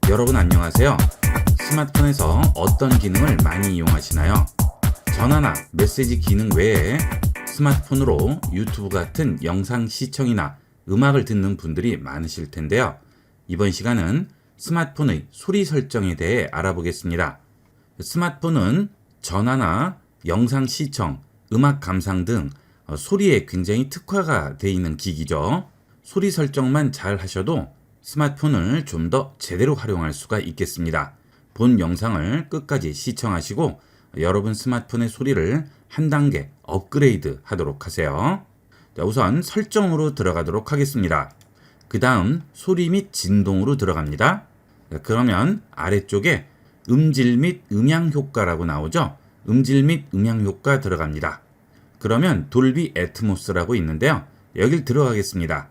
여러분 안녕하세요. 스마트폰에서 어떤 기능을 많이 이용하시나요? 전화나 메시지 기능 외에 스마트폰으로 유튜브 같은 영상 시청이나 음악을 듣는 분들이 많으실 텐데요. 이번 시간은 스마트폰의 소리 설정에 대해 알아보겠습니다. 스마트폰은 전화나 영상 시청, 음악 감상 등 소리에 굉장히 특화가 되어 있는 기기죠. 소리 설정만 잘 하셔도 스마트폰을 좀 더 제대로 활용할 수가 있겠습니다. 본 영상을 끝까지 시청하시고 여러분 스마트폰의 소리를 한 단계 업그레이드 하도록 하세요. 자, 우선 설정으로 들어가도록 하겠습니다. 그 다음 소리 및 진동으로 들어갑니다. 자, 그러면 아래쪽에 음질 및 음향 효과라고 나오죠. 음질 및 음향 효과 들어갑니다. 그러면 돌비 애트모스라고 있는데요. 여길 들어가겠습니다.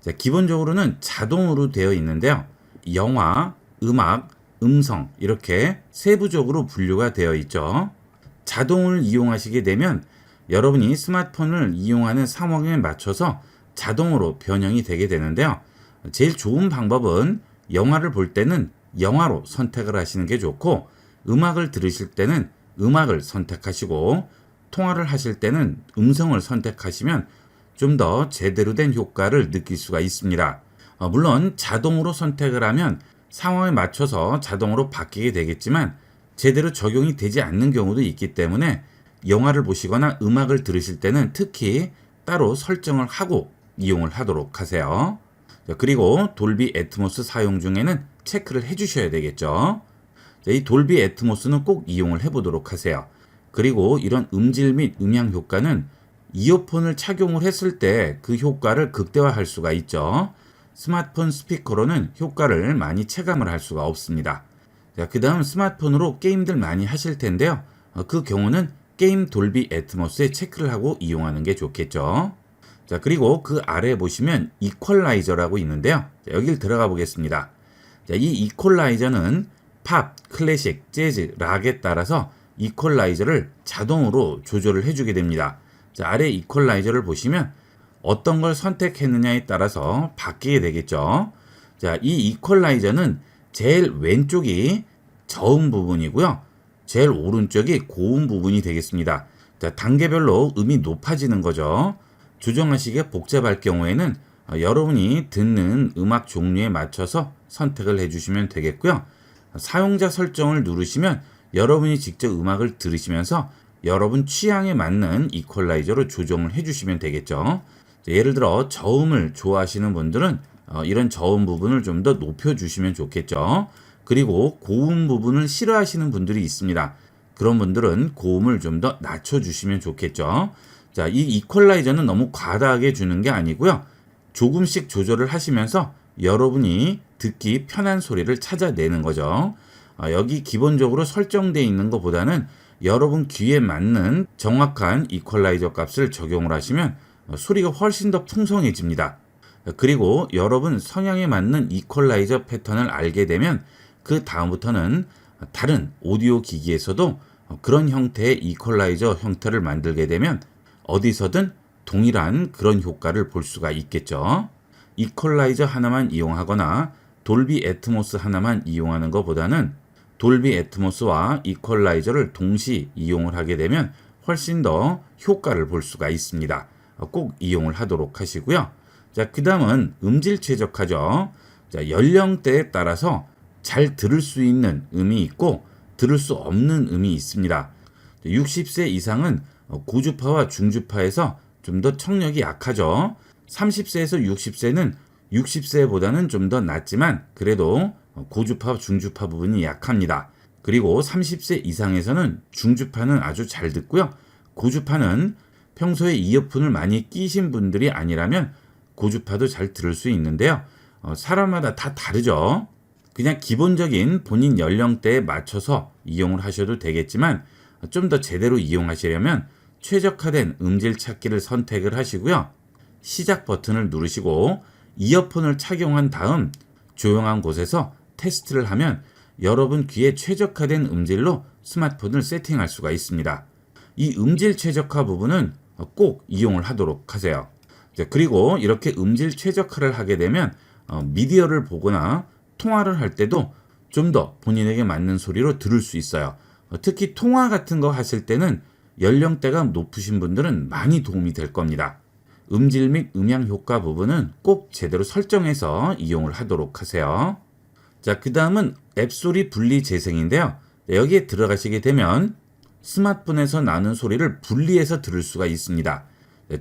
자, 기본적으로는 자동으로 되어 있는데요. 영화, 음악, 음성 이렇게 세부적으로 분류가 되어 있죠. 자동을 이용하시게 되면 여러분이 스마트폰을 이용하는 상황에 맞춰서 자동으로 변형이 되게 되는데요. 제일 좋은 방법은 영화를 볼 때는 영화로 선택을 하시는 게 좋고, 음악을 들으실 때는 음악을 선택하시고, 통화를 하실 때는 음성을 선택하시면 좀 더 제대로 된 효과를 느낄 수가 있습니다. 물론 자동으로 선택을 하면 상황에 맞춰서 자동으로 바뀌게 되겠지만 제대로 적용이 되지 않는 경우도 있기 때문에 영화를 보시거나 음악을 들으실 때는 특히 따로 설정을 하고 이용을 하도록 하세요. 그리고 돌비 애트모스 사용 중에는 체크를 해주셔야 되겠죠. 이 돌비 애트모스는 꼭 이용을 해보도록 하세요. 그리고 이런 음질 및 음향 효과는 이어폰을 착용을 했을 때 그 효과를 극대화할 수가 있죠. 스마트폰 스피커로는 효과를 많이 체감을 할 수가 없습니다. 자, 그 다음 스마트폰으로 게임들 많이 하실 텐데요. 그 경우는 게임 돌비 애트모스에 체크를 하고 이용하는 게 좋겠죠. 자, 그리고 그 아래에 보시면 이퀄라이저라고 있는데요. 자, 여길 들어가 보겠습니다. 자, 이 이퀄라이저는 팝, 클래식, 재즈, 락에 따라서 이퀄라이저를 자동으로 조절을 해주게 됩니다. 자, 아래 이퀄라이저를 보시면 어떤 걸 선택했느냐에 따라서 바뀌게 되겠죠. 자, 이 이퀄라이저는 제일 왼쪽이 저음 부분이고요. 제일 오른쪽이 고음 부분이 되겠습니다. 자, 단계별로 음이 높아지는 거죠. 조정하시기에 복잡할 경우에는 여러분이 듣는 음악 종류에 맞춰서 선택을 해주시면 되겠고요. 사용자 설정을 누르시면 여러분이 직접 음악을 들으시면서 여러분 취향에 맞는 이퀄라이저로 조정을 해주시면 되겠죠. 예를 들어 저음을 좋아하시는 분들은 이런 저음 부분을 좀 더 높여주시면 좋겠죠. 그리고 고음 부분을 싫어하시는 분들이 있습니다. 그런 분들은 고음을 좀 더 낮춰주시면 좋겠죠. 자, 이 이퀄라이저는 너무 과다하게 주는 게 아니고요. 조금씩 조절을 하시면서 여러분이 듣기 편한 소리를 찾아내는 거죠. 여기 기본적으로 설정되어 있는 것보다는 여러분 귀에 맞는 정확한 이퀄라이저 값을 적용을 하시면 소리가 훨씬 더 풍성해집니다. 그리고 여러분 성향에 맞는 이퀄라이저 패턴을 알게 되면 그 다음부터는 다른 오디오 기기에서도 그런 형태의 이퀄라이저 형태를 만들게 되면 어디서든 동일한 그런 효과를 볼 수가 있겠죠. 이퀄라이저 하나만 이용하거나 돌비 애트모스 하나만 이용하는 것보다는 돌비 애트모스와 이퀄라이저를 동시 이용을 하게 되면 훨씬 더 효과를 볼 수가 있습니다. 꼭 이용을 하도록 하시고요. 자, 그 다음은 음질 최적화죠. 자, 연령대에 따라서 잘 들을 수 있는 음이 있고 들을 수 없는 음이 있습니다. 60세 이상은 고주파와 중주파에서 좀 더 청력이 약하죠. 30세에서 60세는 60세보다는 좀 더 낮지만 그래도 고주파, 중주파 부분이 약합니다. 그리고 30세 이상에서는 중주파는 아주 잘 듣고요. 고주파는 평소에 이어폰을 많이 끼신 분들이 아니라면 고주파도 잘 들을 수 있는데요. 사람마다 다 다르죠. 그냥 기본적인 본인 연령대에 맞춰서 이용을 하셔도 되겠지만 좀 더 제대로 이용하시려면 최적화된 음질 찾기를 선택을 하시고요. 시작 버튼을 누르시고 이어폰을 착용한 다음 조용한 곳에서 테스트를 하면 여러분 귀에 최적화된 음질로 스마트폰을 세팅할 수가 있습니다. 이 음질 최적화 부분은 꼭 이용을 하도록 하세요. 그리고 이렇게 음질 최적화를 하게 되면 미디어를 보거나 통화를 할 때도 좀 더 본인에게 맞는 소리로 들을 수 있어요. 특히 통화 같은 거 하실 때는 연령대가 높으신 분들은 많이 도움이 될 겁니다. 음질 및 음향 효과 부분은 꼭 제대로 설정해서 이용을 하도록 하세요. 자, 그 다음은 앱소리 분리 재생인데요. 여기에 들어가시게 되면 스마트폰에서 나는 소리를 분리해서 들을 수가 있습니다.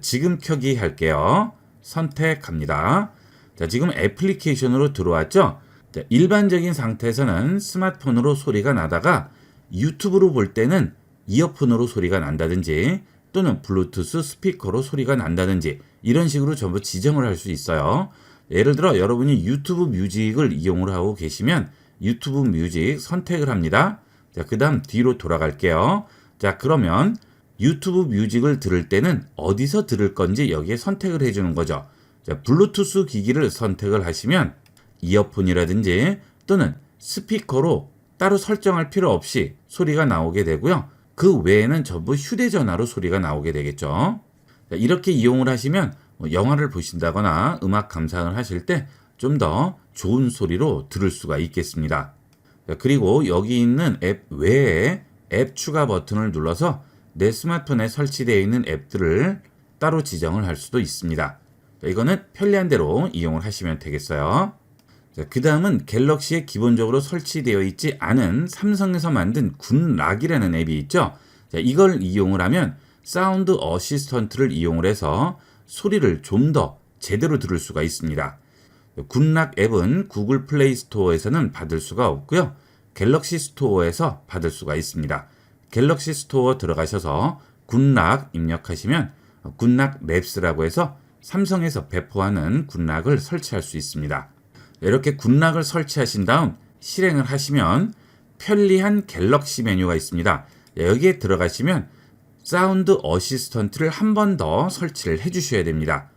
지금 켜기 할게요. 선택합니다. 자, 지금 애플리케이션으로 들어왔죠? 자, 일반적인 상태에서는 스마트폰으로 소리가 나다가 유튜브로 볼 때는 이어폰으로 소리가 난다든지 또는 블루투스 스피커로 소리가 난다든지 이런 식으로 전부 지정을 할 수 있어요. 예를 들어 여러분이 유튜브 뮤직을 이용을 하고 계시면 유튜브 뮤직 선택을 합니다. 자, 그 다음 뒤로 돌아갈게요. 자, 그러면 유튜브 뮤직을 들을 때는 어디서 들을 건지 여기에 선택을 해주는 거죠. 자, 블루투스 기기를 선택을 하시면 이어폰이라든지 또는 스피커로 따로 설정할 필요 없이 소리가 나오게 되고요. 그 외에는 전부 휴대전화로 소리가 나오게 되겠죠. 자, 이렇게 이용을 하시면 영화를 보신다거나 음악 감상을 하실 때 좀 더 좋은 소리로 들을 수가 있겠습니다. 자, 그리고 여기 있는 앱 외에 앱 추가 버튼을 눌러서 내 스마트폰에 설치되어 있는 앱들을 따로 지정을 할 수도 있습니다. 자, 이거는 편리한 대로 이용을 하시면 되겠어요. 자, 그 다음은 갤럭시에 기본적으로 설치되어 있지 않은 삼성에서 만든 굿락이라는 앱이 있죠. 자, 이걸 이용을 하면 사운드 어시스턴트를 이용을 해서 소리를 좀 더 제대로 들을 수가 있습니다. 굿락 앱은 구글 플레이 스토어에서는 받을 수가 없고요. 갤럭시 스토어에서 받을 수가 있습니다. 갤럭시 스토어 들어가셔서 굿락 입력하시면 굿락 랩스라고 해서 삼성에서 배포하는 굿락을 설치할 수 있습니다. 이렇게 굿락을 설치하신 다음 실행을 하시면 편리한 갤럭시 메뉴가 있습니다. 여기에 들어가시면 사운드 어시스턴트를 한 번 더 설치를 해주셔야 됩니다.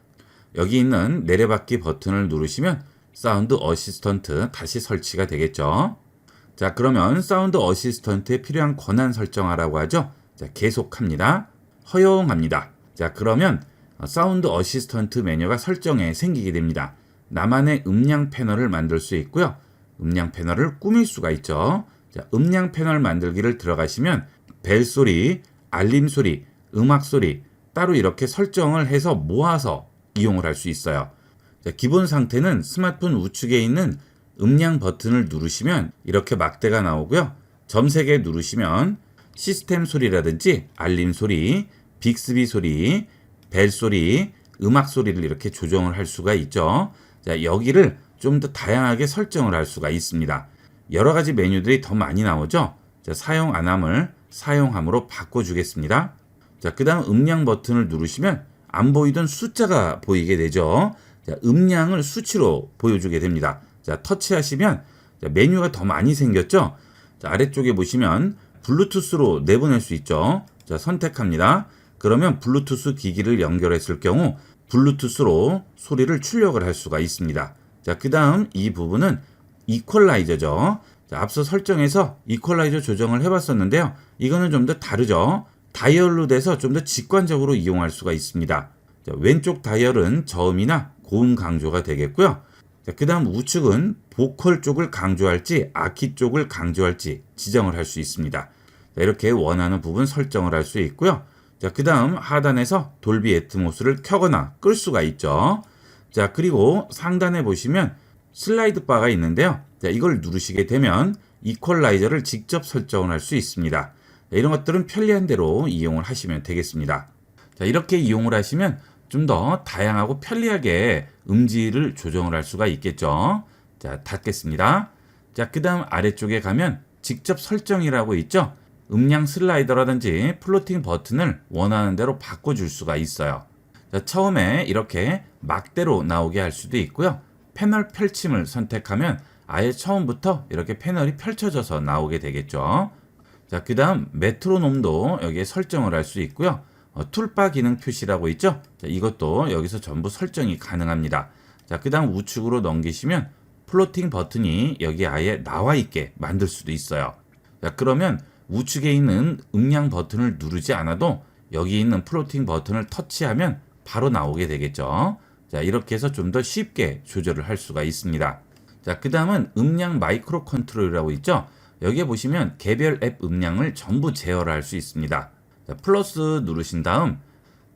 여기 있는 내려받기 버튼을 누르시면 사운드 어시스턴트 다시 설치가 되겠죠. 자, 그러면 사운드 어시스턴트에 필요한 권한 설정하라고 하죠. 자, 계속합니다. 허용합니다. 자, 그러면 사운드 어시스턴트 메뉴가 설정에 생기게 됩니다. 나만의 음량 패널을 만들 수 있고요. 음량 패널을 꾸밀 수가 있죠. 자, 음량 패널 만들기를 들어가시면 벨소리, 알림소리, 음악소리 따로 이렇게 설정을 해서 모아서 이용을 할 수 있어요. 자, 기본 상태는 스마트폰 우측에 있는 음량 버튼을 누르시면 이렇게 막대가 나오고요. 점 3개 누르시면 시스템 소리라든지 알림 소리, 빅스비 소리, 벨 소리, 음악 소리를 이렇게 조정을 할 수가 있죠. 자, 여기를 좀 더 다양하게 설정을 할 수가 있습니다. 여러 가지 메뉴들이 더 많이 나오죠. 자, 사용 안함을 사용함으로 바꿔주겠습니다. 자, 그 다음 음량 버튼을 누르시면 안 보이던 숫자가 보이게 되죠. 자, 음량을 수치로 보여주게 됩니다. 자, 터치하시면 자, 메뉴가 더 많이 생겼죠. 자, 아래쪽에 보시면 블루투스로 내보낼 수 있죠. 자, 선택합니다. 그러면 블루투스 기기를 연결했을 경우 블루투스로 소리를 출력을 할 수가 있습니다. 자, 그 다음 이 부분은 이퀄라이저죠. 자, 앞서 설정해서 이퀄라이저 조정을 해봤었는데요. 이거는 좀 더 다르죠. 다이얼로 돼서 좀 더 직관적으로 이용할 수가 있습니다. 자, 왼쪽 다이얼은 저음이나 고음 강조가 되겠고요. 자, 그 다음 우측은 보컬 쪽을 강조할지 아키 쪽을 강조할지 지정을 할 수 있습니다. 자, 이렇게 원하는 부분 설정을 할 수 있고요. 자, 그 다음 하단에서 돌비 애트모스를 켜거나 끌 수가 있죠. 자, 그리고 상단에 보시면 슬라이드 바가 있는데요. 자, 이걸 누르시게 되면 이퀄라이저를 직접 설정을 할 수 있습니다. 자, 이런 것들은 편리한 대로 이용을 하시면 되겠습니다. 자, 이렇게 이용을 하시면 좀 더 다양하고 편리하게 음질을 조정을 할 수가 있겠죠. 자, 닫겠습니다. 자, 그 다음 아래쪽에 가면 직접 설정이라고 있죠. 음량 슬라이더라든지 플로팅 버튼을 원하는 대로 바꿔줄 수가 있어요. 자, 처음에 이렇게 막대로 나오게 할 수도 있고요. 패널 펼침을 선택하면 아예 처음부터 이렇게 패널이 펼쳐져서 나오게 되겠죠. 자, 그 다음 메트로놈도 여기에 설정을 할 수 있고요. 툴바 기능 표시라고 있죠. 자, 이것도 여기서 전부 설정이 가능합니다. 자, 그 다음 우측으로 넘기시면 플로팅 버튼이 여기 아예 나와 있게 만들 수도 있어요. 자, 그러면 우측에 있는 음량 버튼을 누르지 않아도 여기 있는 플로팅 버튼을 터치하면 바로 나오게 되겠죠. 자, 이렇게 해서 좀 더 쉽게 조절을 할 수가 있습니다. 자, 그 다음은 음량 마이크로 컨트롤이라고 있죠. 여기에 보시면 개별 앱 음량을 전부 제어를 할 수 있습니다. 자, 플러스 누르신 다음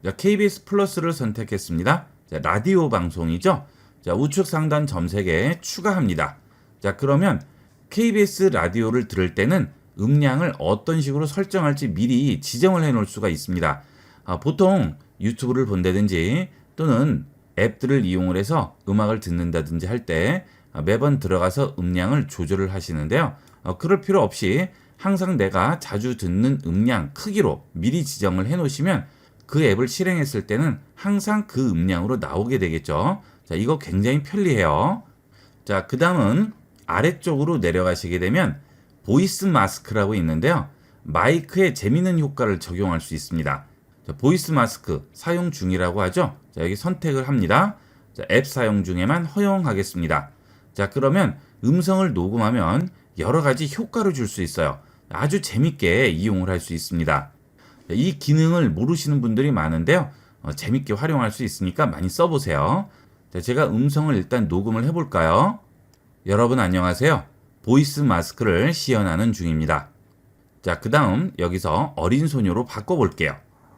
자, KBS 플러스를 선택했습니다. 자, 라디오 방송이죠. 자, 우측 상단 점색에 추가합니다. 자, 그러면 KBS 라디오를 들을 때는 음량을 어떤 식으로 설정할지 미리 지정을 해 놓을 수가 있습니다. 보통 유튜브를 본다든지 또는 앱들을 이용을 해서 음악을 듣는다든지 할 때 매번 들어가서 음량을 조절을 하시는데요. 그럴 필요 없이 항상 내가 자주 듣는 음량 크기로 미리 지정을 해 놓으시면 그 앱을 실행했을 때는 항상 그 음량으로 나오게 되겠죠. 자, 이거 굉장히 편리해요. 자, 그 다음은 아래쪽으로 내려가시게 되면 보이스 마스크라고 있는데요. 마이크에 재미있는 효과를 적용할 수 있습니다. 자, 보이스 마스크 사용 중이라고 하죠. 자, 여기 선택을 합니다. 자, 앱 사용 중에만 허용하겠습니다. 자, 그러면 음성을 녹음하면 여러 가지 효과를 줄 수 있어요. 아주 재밌게 이용을 할 수 있습니다. 이 기능을 모르시는 분들이 많은데요. 재밌게 활용할 수 있으니까 많이 써보세요. 자, 제가 음성을 일단 녹음을 해볼까요? 여러분 안녕하세요. 보이스 마스크를 시연하는 중입니다. 자, 그 다음 여기서 어린 소녀로 바꿔볼게요.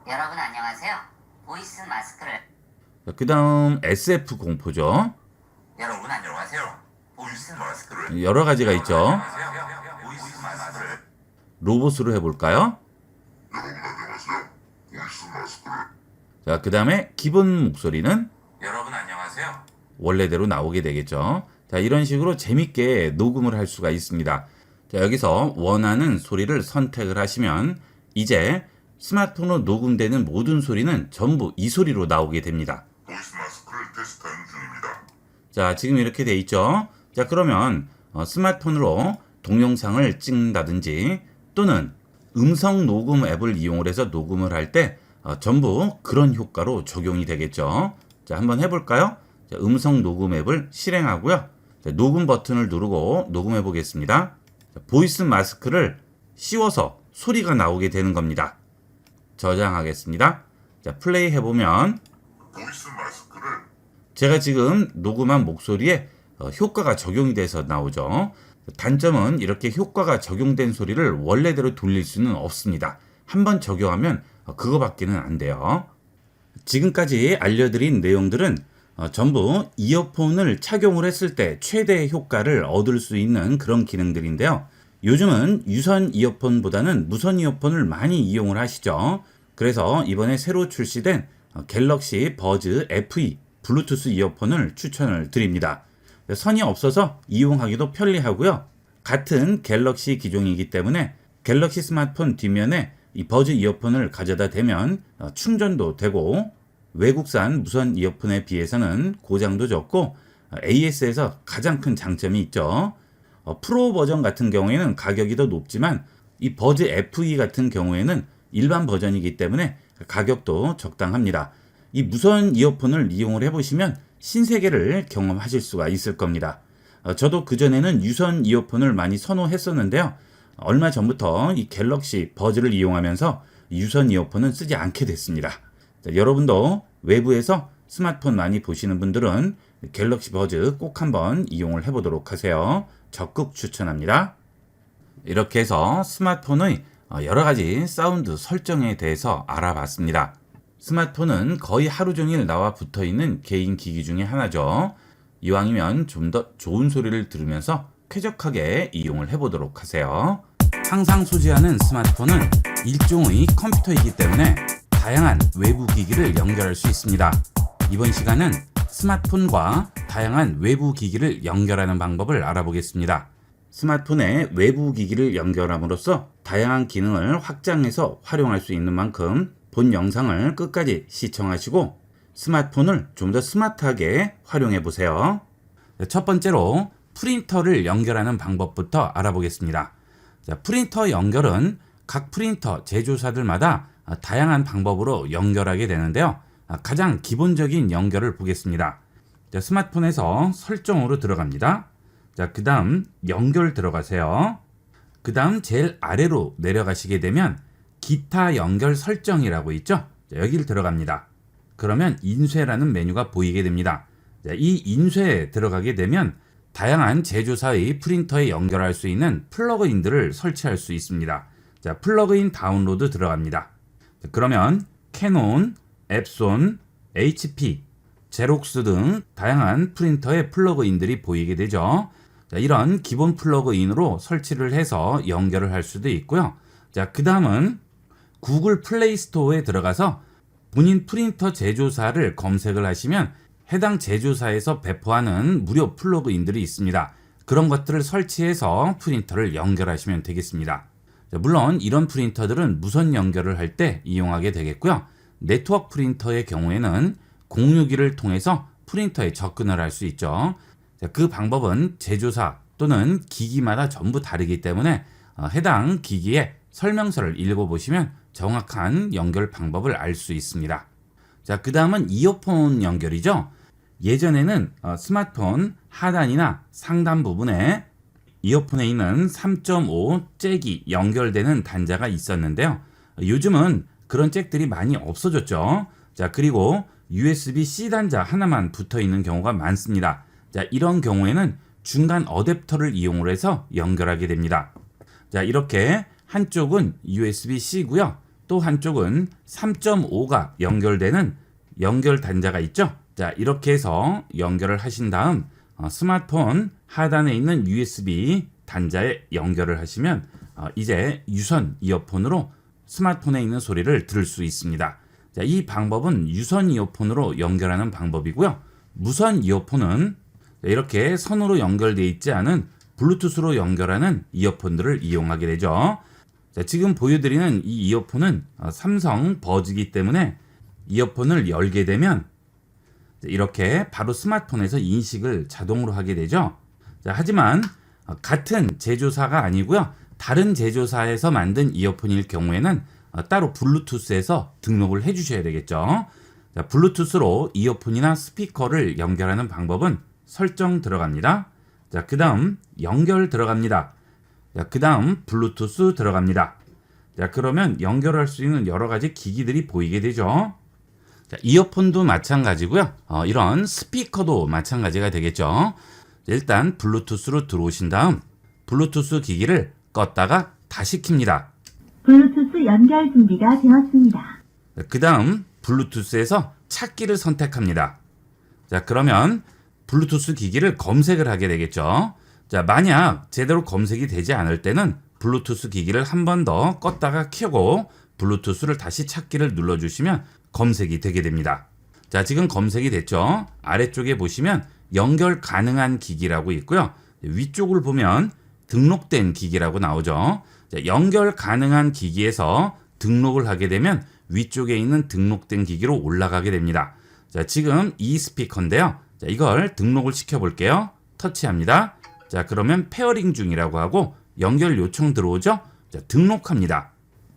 여러분 안녕하세요. 보이스 마스크를. 그 다음 SF 공포죠. 여러분 안녕하세요. 보이스 마스크를. 여러 가지가 있죠. 보이스 마스크를. 로봇으로 해볼까요? 자, 그 다음에 기본 목소리는 여러분 안녕하세요. 원래대로 나오게 되겠죠. 자, 이런 식으로 재밌게 녹음을 할 수가 있습니다. 자, 여기서 원하는 소리를 선택을 하시면 이제 스마트폰으로 녹음되는 모든 소리는 전부 이 소리로 나오게 됩니다. 보이스 마스크를 테스트하는 중입니다. 자, 지금 이렇게 돼 있죠. 자, 그러면 스마트폰으로 동영상을 찍는다든지 또는 음성 녹음 앱을 이용을 해서 녹음을 할 때 전부 그런 효과로 적용이 되겠죠. 자, 한번 해볼까요? 자, 음성 녹음 앱을 실행하고요. 자, 녹음 버튼을 누르고 녹음해 보겠습니다. 자, 보이스 마스크를 씌워서 소리가 나오게 되는 겁니다. 저장하겠습니다. 자, 플레이 해보면 보이스 마스크를 제가 지금 녹음한 목소리에 효과가 적용이 돼서 나오죠. 단점은 이렇게 효과가 적용된 소리를 원래대로 돌릴 수는 없습니다. 한번 적용하면 그거밖에는 안 돼요. 지금까지 알려드린 내용들은 전부 이어폰을 착용을 했을 때 최대의 효과를 얻을 수 있는 그런 기능들인데요. 요즘은 유선 이어폰보다는 무선 이어폰을 많이 이용을 하시죠. 그래서 이번에 새로 출시된 갤럭시 버즈 FE 블루투스 이어폰을 추천을 드립니다. 선이 없어서 이용하기도 편리하고요. 같은 갤럭시 기종이기 때문에 갤럭시 스마트폰 뒷면에 이 버즈 이어폰을 가져다 대면 충전도 되고 외국산 무선 이어폰에 비해서는 고장도 적고 AS에서 가장 큰 장점이 있죠. 프로 버전 같은 경우에는 가격이 더 높지만 이 버즈 FE 같은 경우에는 일반 버전이기 때문에 가격도 적당합니다. 이 무선 이어폰을 이용을 해보시면 신세계를 경험하실 수가 있을 겁니다. 저도 그전에는 유선 이어폰을 많이 선호했었는데요. 얼마 전부터 이 갤럭시 버즈를 이용하면서 유선 이어폰은 쓰지 않게 됐습니다. 자, 여러분도 외부에서 스마트폰 많이 보시는 분들은 갤럭시 버즈 꼭 한번 이용을 해보도록 하세요. 적극 추천합니다. 이렇게 해서 스마트폰의 여러 가지 사운드 설정에 대해서 알아봤습니다. 스마트폰은 거의 하루 종일 나와 붙어 있는 개인 기기 중에 하나죠. 이왕이면 좀 더 좋은 소리를 들으면서 쾌적하게 이용을 해보도록 하세요. 항상 소지하는 스마트폰은 일종의 컴퓨터이기 때문에 다양한 외부 기기를 연결할 수 있습니다. 이번 시간은 스마트폰과 다양한 외부 기기를 연결하는 방법을 알아보겠습니다. 스마트폰에 외부 기기를 연결함으로써 다양한 기능을 확장해서 활용할 수 있는 만큼 본 영상을 끝까지 시청하시고 스마트폰을 좀 더 스마트하게 활용해 보세요. 첫 번째로 프린터를 연결하는 방법부터 알아보겠습니다. 자, 프린터 연결은 각 프린터 제조사들마다 다양한 방법으로 연결하게 되는데요. 가장 기본적인 연결을 보겠습니다. 자, 스마트폰에서 설정으로 들어갑니다. 자, 그 다음 연결 들어가세요. 그 다음 제일 아래로 내려가시게 되면 기타 연결 설정이라고 있죠. 자, 여기를 들어갑니다. 그러면 인쇄라는 메뉴가 보이게 됩니다. 자, 이 인쇄에 들어가게 되면 다양한 제조사의 프린터에 연결할 수 있는 플러그인들을 설치할 수 있습니다. 자, 플러그인 다운로드 들어갑니다. 자, 그러면 캐논, 앱손, HP, 제록스 등 다양한 프린터의 플러그인들이 보이게 되죠. 자, 이런 기본 플러그인으로 설치를 해서 연결을 할 수도 있고요. 자, 그 다음은 구글 플레이 스토어에 들어가서 본인 프린터 제조사를 검색을 하시면 해당 제조사에서 배포하는 무료 플러그인들이 있습니다. 그런 것들을 설치해서 프린터를 연결하시면 되겠습니다. 자, 물론 이런 프린터들은 무선 연결을 할 때 이용하게 되겠고요. 네트워크 프린터의 경우에는 공유기를 통해서 프린터에 접근을 할 수 있죠. 자, 그 방법은 제조사 또는 기기마다 전부 다르기 때문에 해당 기기의 설명서를 읽어보시면 정확한 연결 방법을 알 수 있습니다. 자, 그 다음은 이어폰 연결이죠. 예전에는 스마트폰 하단이나 상단 부분에 이어폰에 있는 3.5 잭이 연결되는 단자가 있었는데요. 요즘은 그런 잭들이 많이 없어졌죠. 자, 그리고 USB-C 단자 하나만 붙어 있는 경우가 많습니다. 자, 이런 경우에는 중간 어댑터를 이용을 해서 연결하게 됩니다. 자, 이렇게 한쪽은 USB-C고요. 또 한쪽은 3.5가 연결되는 연결 단자가 있죠. 자, 이렇게 해서 연결을 하신 다음 스마트폰 하단에 있는 USB 단자에 연결을 하시면 이제 유선 이어폰으로 스마트폰에 있는 소리를 들을 수 있습니다. 자, 이 방법은 유선 이어폰으로 연결하는 방법이고요. 무선 이어폰은 이렇게 선으로 연결되어 있지 않은 블루투스로 연결하는 이어폰들을 이용하게 되죠. 자, 지금 보여드리는 이 이어폰은 삼성 버즈이기 때문에 이어폰을 열게 되면 이렇게 바로 스마트폰에서 인식을 자동으로 하게 되죠. 자, 하지만 같은 제조사가 아니고요. 다른 제조사에서 만든 이어폰일 경우에는 따로 블루투스에서 등록을 해 주셔야 되겠죠. 자, 블루투스로 이어폰이나 스피커를 연결하는 방법은 설정 들어갑니다. 자, 그 다음 연결 들어갑니다. 자, 그 다음 블루투스 들어갑니다. 자, 그러면 연결할 수 있는 여러 가지 기기들이 보이게 되죠. 자, 이어폰도 마찬가지고요. 이런 스피커도 마찬가지가 되겠죠. 일단 블루투스로 들어오신 다음 블루투스 기기를 껐다가 다시 켭니다. 블루투스 연결 준비가 되었습니다. 그 다음 블루투스에서 찾기를 선택합니다. 자, 그러면 블루투스 기기를 검색을 하게 되겠죠. 자, 만약 제대로 검색이 되지 않을 때는 블루투스 기기를 한 번 더 껐다가 켜고 블루투스를 다시 찾기를 눌러주시면 검색이 되게 됩니다. 자, 지금 검색이 됐죠. 아래쪽에 보시면 연결 가능한 기기라고 있고요. 위쪽을 보면 등록된 기기라고 나오죠. 자, 연결 가능한 기기에서 등록을 하게 되면 위쪽에 있는 등록된 기기로 올라가게 됩니다. 자, 지금 이 스피커인데요. 자, 이걸 등록을 시켜 볼게요. 터치합니다. 자, 그러면 페어링 중이라고 하고 연결 요청 들어오죠. 자, 등록합니다.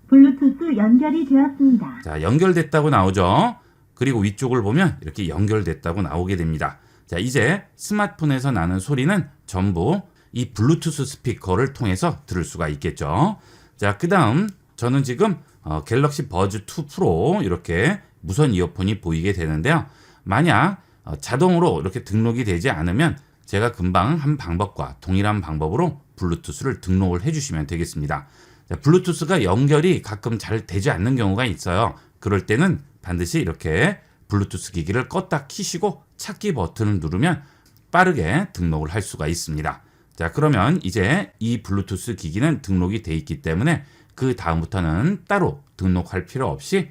블루투스 연결이 되었습니다. 자, 연결됐다고 나오죠. 그리고 위쪽을 보면 이렇게 연결됐다고 나오게 됩니다. 자, 이제 스마트폰에서 나는 소리는 전부 이 블루투스 스피커를 통해서 들을 수가 있겠죠. 자, 그 다음 저는 지금 갤럭시 버즈 2 프로 이렇게 무선 이어폰이 보이게 되는데요. 만약 자동으로 이렇게 등록이 되지 않으면 제가 금방 한 방법과 동일한 방법으로 블루투스를 등록을 해주시면 되겠습니다. 자, 블루투스가 연결이 가끔 잘 되지 않는 경우가 있어요. 그럴 때는 반드시 이렇게 블루투스 기기를 껐다 키시고 찾기 버튼을 누르면 빠르게 등록을 할 수가 있습니다. 자, 그러면 이제 이 블루투스 기기는 등록이 돼 있기 때문에 그 다음부터는 따로 등록할 필요 없이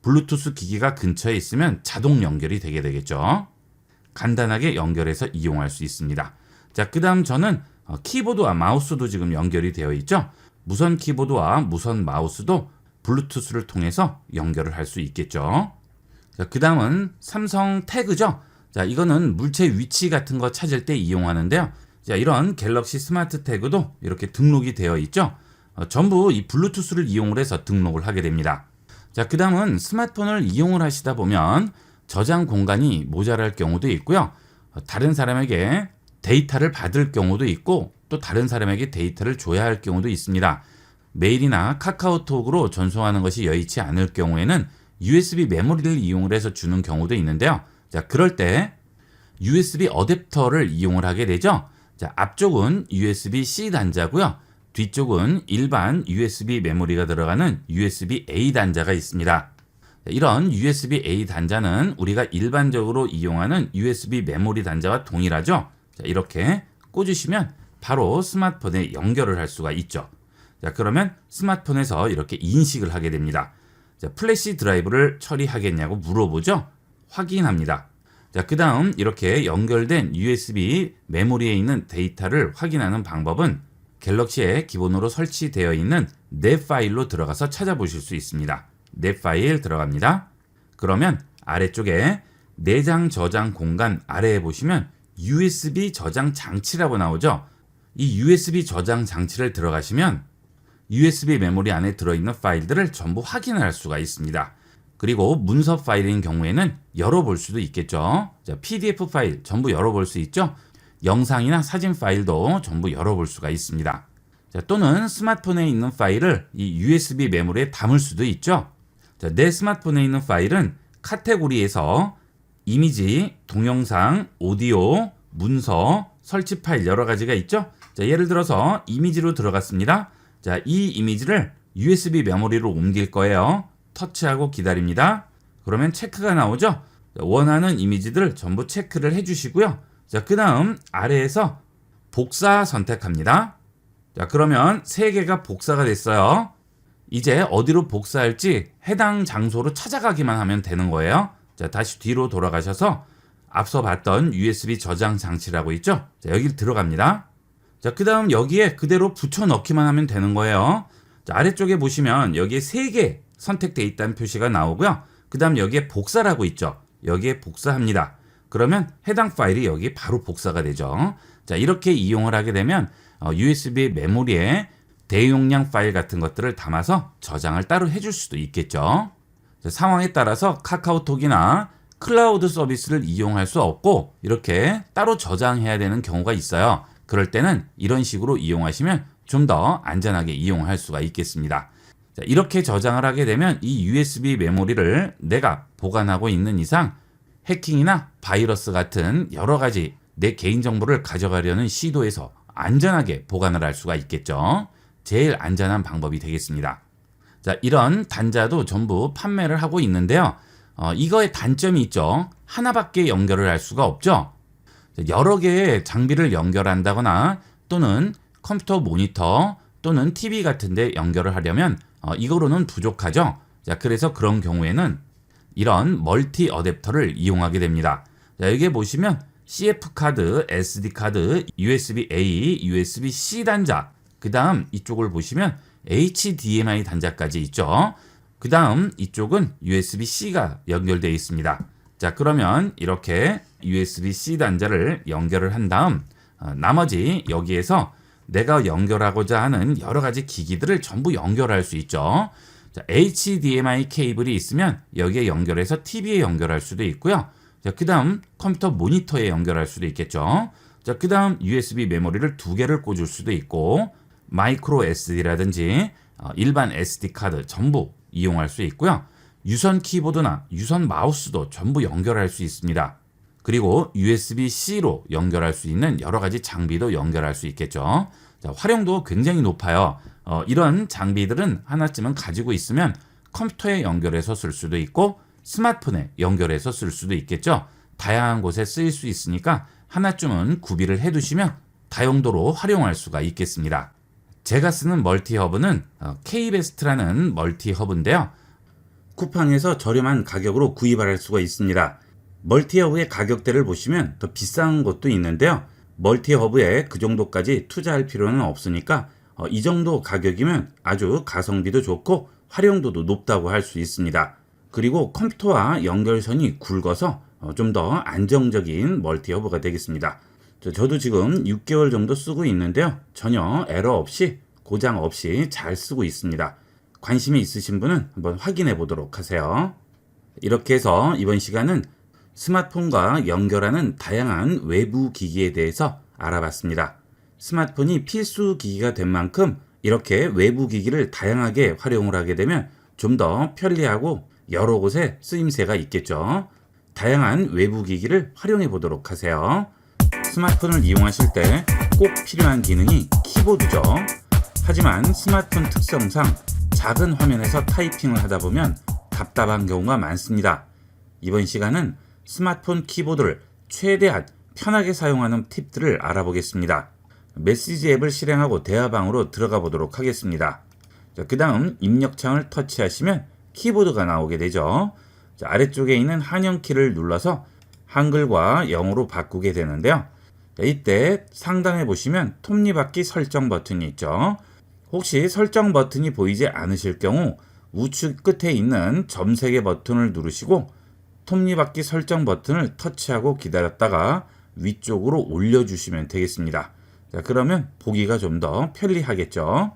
블루투스 기기가 근처에 있으면 자동 연결이 되게 되겠죠. 간단하게 연결해서 이용할 수 있습니다. 자, 그 다음 저는 키보드와 마우스도 지금 연결이 되어 있죠. 무선 키보드와 무선 마우스도 블루투스를 통해서 연결을 할 수 있겠죠. 자, 그 다음은 삼성 태그죠. 자, 이거는 물체 위치 같은 거 찾을 때 이용하는데요. 자, 이런 갤럭시 스마트 태그도 이렇게 등록이 되어 있죠. 전부 이 블루투스를 이용을 해서 등록을 하게 됩니다. 자, 그 다음은 스마트폰을 이용을 하시다 보면 저장 공간이 모자랄 경우도 있고요. 다른 사람에게 데이터를 받을 경우도 있고 또 다른 사람에게 데이터를 줘야 할 경우도 있습니다. 메일이나 카카오톡으로 전송하는 것이 여의치 않을 경우에는 USB 메모리를 이용을 해서 주는 경우도 있는데요. 자, 그럴 때 USB 어댑터를 이용을 하게 되죠. 자, 앞쪽은 USB-C 단자고요. 뒤쪽은 일반 USB 메모리가 들어가는 USB-A 단자가 있습니다. 이런 USB-A 단자는 우리가 일반적으로 이용하는 USB 메모리 단자와 동일하죠. 자, 이렇게 꽂으시면 바로 스마트폰에 연결을 할 수가 있죠. 자, 그러면 스마트폰에서 이렇게 인식을 하게 됩니다. 자, 플래시 드라이브를 처리하겠냐고 물어보죠. 확인합니다. 자, 그 다음 이렇게 연결된 USB 메모리에 있는 데이터를 확인하는 방법은 갤럭시에 기본으로 설치되어 있는 넷 파일로 들어가서 찾아보실 수 있습니다. 넷 파일 들어갑니다. 그러면 아래쪽에 내장 저장 공간 아래에 보시면 USB 저장 장치라고 나오죠. 이 USB 저장 장치를 들어가시면 USB 메모리 안에 들어있는 파일들을 전부 확인할 수가 있습니다. 그리고 문서 파일인 경우에는 열어볼 수도 있겠죠. 자, PDF 파일 전부 열어볼 수 있죠. 영상이나 사진 파일도 전부 열어볼 수가 있습니다. 자, 또는 스마트폰에 있는 파일을 이 USB 메모리에 담을 수도 있죠. 자, 내 스마트폰에 있는 파일은 카테고리에서 이미지, 동영상, 오디오, 문서, 설치 파일 여러 가지가 있죠. 자, 예를 들어서 이미지로 들어갔습니다. 자, 이 이미지를 USB 메모리로 옮길 거예요. 터치하고 기다립니다. 그러면 체크가 나오죠. 자, 원하는 이미지들을 전부 체크를 해주시고요. 자, 그 다음 아래에서 복사 선택합니다. 자, 그러면 3개가 복사가 됐어요. 이제 어디로 복사할지 해당 장소로 찾아가기만 하면 되는 거예요. 자, 다시 뒤로 돌아가셔서 앞서 봤던 USB 저장 장치라고 있죠. 자, 여기 들어갑니다. 자, 그 다음 여기에 그대로 붙여 넣기만 하면 되는 거예요. 자, 아래쪽에 보시면 여기에 3개 선택되어 있다는 표시가 나오고요. 그 다음 여기에 복사라고 있죠. 여기에 복사합니다. 그러면 해당 파일이 여기 바로 복사가 되죠. 자, 이렇게 이용을 하게 되면 USB 메모리에 대용량 파일 같은 것들을 담아서 저장을 따로 해줄 수도 있겠죠. 자, 상황에 따라서 카카오톡이나 클라우드 서비스를 이용할 수 없고 이렇게 따로 저장해야 되는 경우가 있어요. 그럴 때는 이런 식으로 이용하시면 좀 더 안전하게 이용할 수가 있겠습니다. 자, 이렇게 저장을 하게 되면 이 USB 메모리를 내가 보관하고 있는 이상 해킹이나 바이러스 같은 여러 가지 내 개인정보를 가져가려는 시도에서 안전하게 보관을 할 수가 있겠죠. 제일 안전한 방법이 되겠습니다. 자, 이런 단자도 전부 판매를 하고 있는데요. 이거의 단점이 있죠. 하나밖에 연결을 할 수가 없죠. 여러 개의 장비를 연결한다거나 또는 컴퓨터 모니터 또는 TV 같은 데 연결을 하려면 이거로는 부족하죠. 자, 그래서 그런 경우에는 이런 멀티 어댑터를 이용하게 됩니다. 자, 여기에 보시면 CF 카드, SD 카드, USB-A, USB-C 단자, 그 다음 이쪽을 보시면 HDMI 단자까지 있죠. 그 다음 이쪽은 USB-C가 연결되어 있습니다. 자, 그러면 이렇게 USB-C 단자를 연결을 한 다음 나머지 여기에서 내가 연결하고자 하는 여러 가지 기기들을 전부 연결할 수 있죠. 자, HDMI 케이블이 있으면 여기에 연결해서 TV에 연결할 수도 있고요. 자, 그 다음 컴퓨터 모니터에 연결할 수도 있겠죠. 자, 그 다음 USB 메모리를 2개를 꽂을 수도 있고 마이크로 SD라든지 일반 SD 카드 전부 이용할 수 있고요. 유선 키보드나 유선 마우스도 전부 연결할 수 있습니다. 그리고 USB-C로 연결할 수 있는 여러 가지 장비도 연결할 수 있겠죠. 자, 활용도 굉장히 높아요. 이런 장비들은 하나쯤은 가지고 있으면 컴퓨터에 연결해서 쓸 수도 있고 스마트폰에 연결해서 쓸 수도 있겠죠. 다양한 곳에 쓰일 수 있으니까 하나쯤은 구비를 해두시면 다용도로 활용할 수가 있겠습니다. 제가 쓰는 멀티허브는 K-베스트라는 멀티허브인데요. 쿠팡에서 저렴한 가격으로 구입을 할 수가 있습니다. 멀티허브의 가격대를 보시면 더 비싼 것도 있는데요. 멀티허브에 그 정도까지 투자할 필요는 없으니까 이 정도 가격이면 아주 가성비도 좋고 활용도도 높다고 할 수 있습니다. 그리고 컴퓨터와 연결선이 굵어서 좀 더 안정적인 멀티허브가 되겠습니다. 저도 지금 6개월 정도 쓰고 있는데요. 전혀 에러 없이 고장 없이 잘 쓰고 있습니다. 관심이 있으신 분은 한번 확인해 보도록 하세요. 이렇게 해서 이번 시간은 스마트폰과 연결하는 다양한 외부 기기에 대해서 알아봤습니다. 스마트폰이 필수 기기가 된 만큼 이렇게 외부 기기를 다양하게 활용을 하게 되면 좀 더 편리하고 여러 곳에 쓰임새가 있겠죠. 다양한 외부 기기를 활용해 보도록 하세요. 스마트폰을 이용하실 때 꼭 필요한 기능이 키보드죠. 하지만 스마트폰 특성상 작은 화면에서 타이핑을 하다 보면 답답한 경우가 많습니다. 이번 시간은 스마트폰 키보드를 최대한 편하게 사용하는 팁들을 알아보겠습니다. 메시지 앱을 실행하고 대화방으로 들어가 보도록 하겠습니다. 그 다음 입력창을 터치하시면 키보드가 나오게 되죠. 아래쪽에 있는 한영키를 눌러서 한글과 영어로 바꾸게 되는데요. 이때 상단에 보시면 톱니바퀴 설정 버튼이 있죠. 혹시 설정 버튼이 보이지 않으실 경우 우측 끝에 있는 점 3개 버튼을 누르시고 톱니바퀴 설정 버튼을 터치하고 기다렸다가 위쪽으로 올려주시면 되겠습니다. 자, 그러면 보기가 좀 더 편리하겠죠.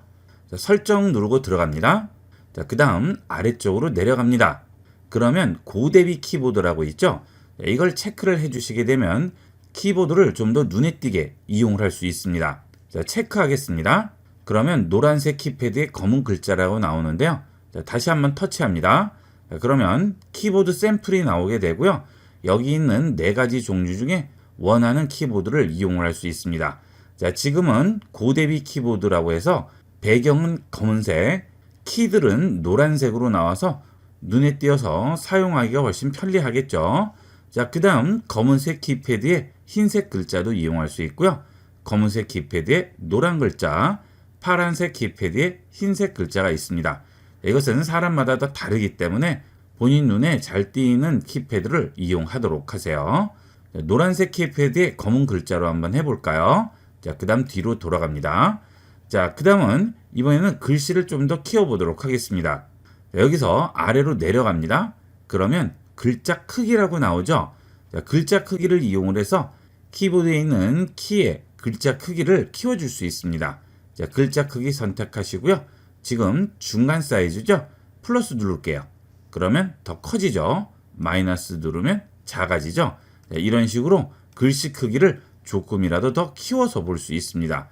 자, 설정 누르고 들어갑니다. 자, 그 다음 아래쪽으로 내려갑니다. 그러면 고대비 키보드라고 있죠. 자, 이걸 체크를 해주시게 되면 키보드를 좀 더 눈에 띄게 이용을 할 수 있습니다. 자, 체크하겠습니다. 그러면 노란색 키패드에 검은 글자라고 나오는데요. 자, 다시 한번 터치합니다. 자, 그러면 키보드 샘플이 나오게 되고요. 여기 있는 4가지 종류 중에 원하는 키보드를 이용을 할 수 있습니다. 자, 지금은 고대비 키보드라고 해서 배경은 검은색, 키들은 노란색으로 나와서 눈에 띄어서 사용하기가 훨씬 편리하겠죠. 자, 그 다음 검은색 키패드에 흰색 글자도 이용할 수 있고요. 검은색 키패드에 노란 글자, 파란색 키패드에 흰색 글자가 있습니다. 이것은 사람마다 다 다르기 때문에 본인 눈에 잘 띄는 키패드를 이용하도록 하세요. 자, 노란색 키패드에 검은 글자로 한번 해볼까요? 자, 그 다음 뒤로 돌아갑니다. 자, 그 다음은 이번에는 글씨를 좀 더 키워보도록 하겠습니다. 자, 여기서 아래로 내려갑니다. 그러면 글자 크기라고 나오죠. 자, 글자 크기를 이용을 해서 키보드에 있는 키의 글자 크기를 키워줄 수 있습니다. 자, 글자 크기 선택하시고요. 지금 중간 사이즈죠. 플러스 누를게요. 그러면 더 커지죠. 마이너스 누르면 작아지죠. 자, 이런 식으로 글씨 크기를 조금이라도 더 키워서 볼 수 있습니다.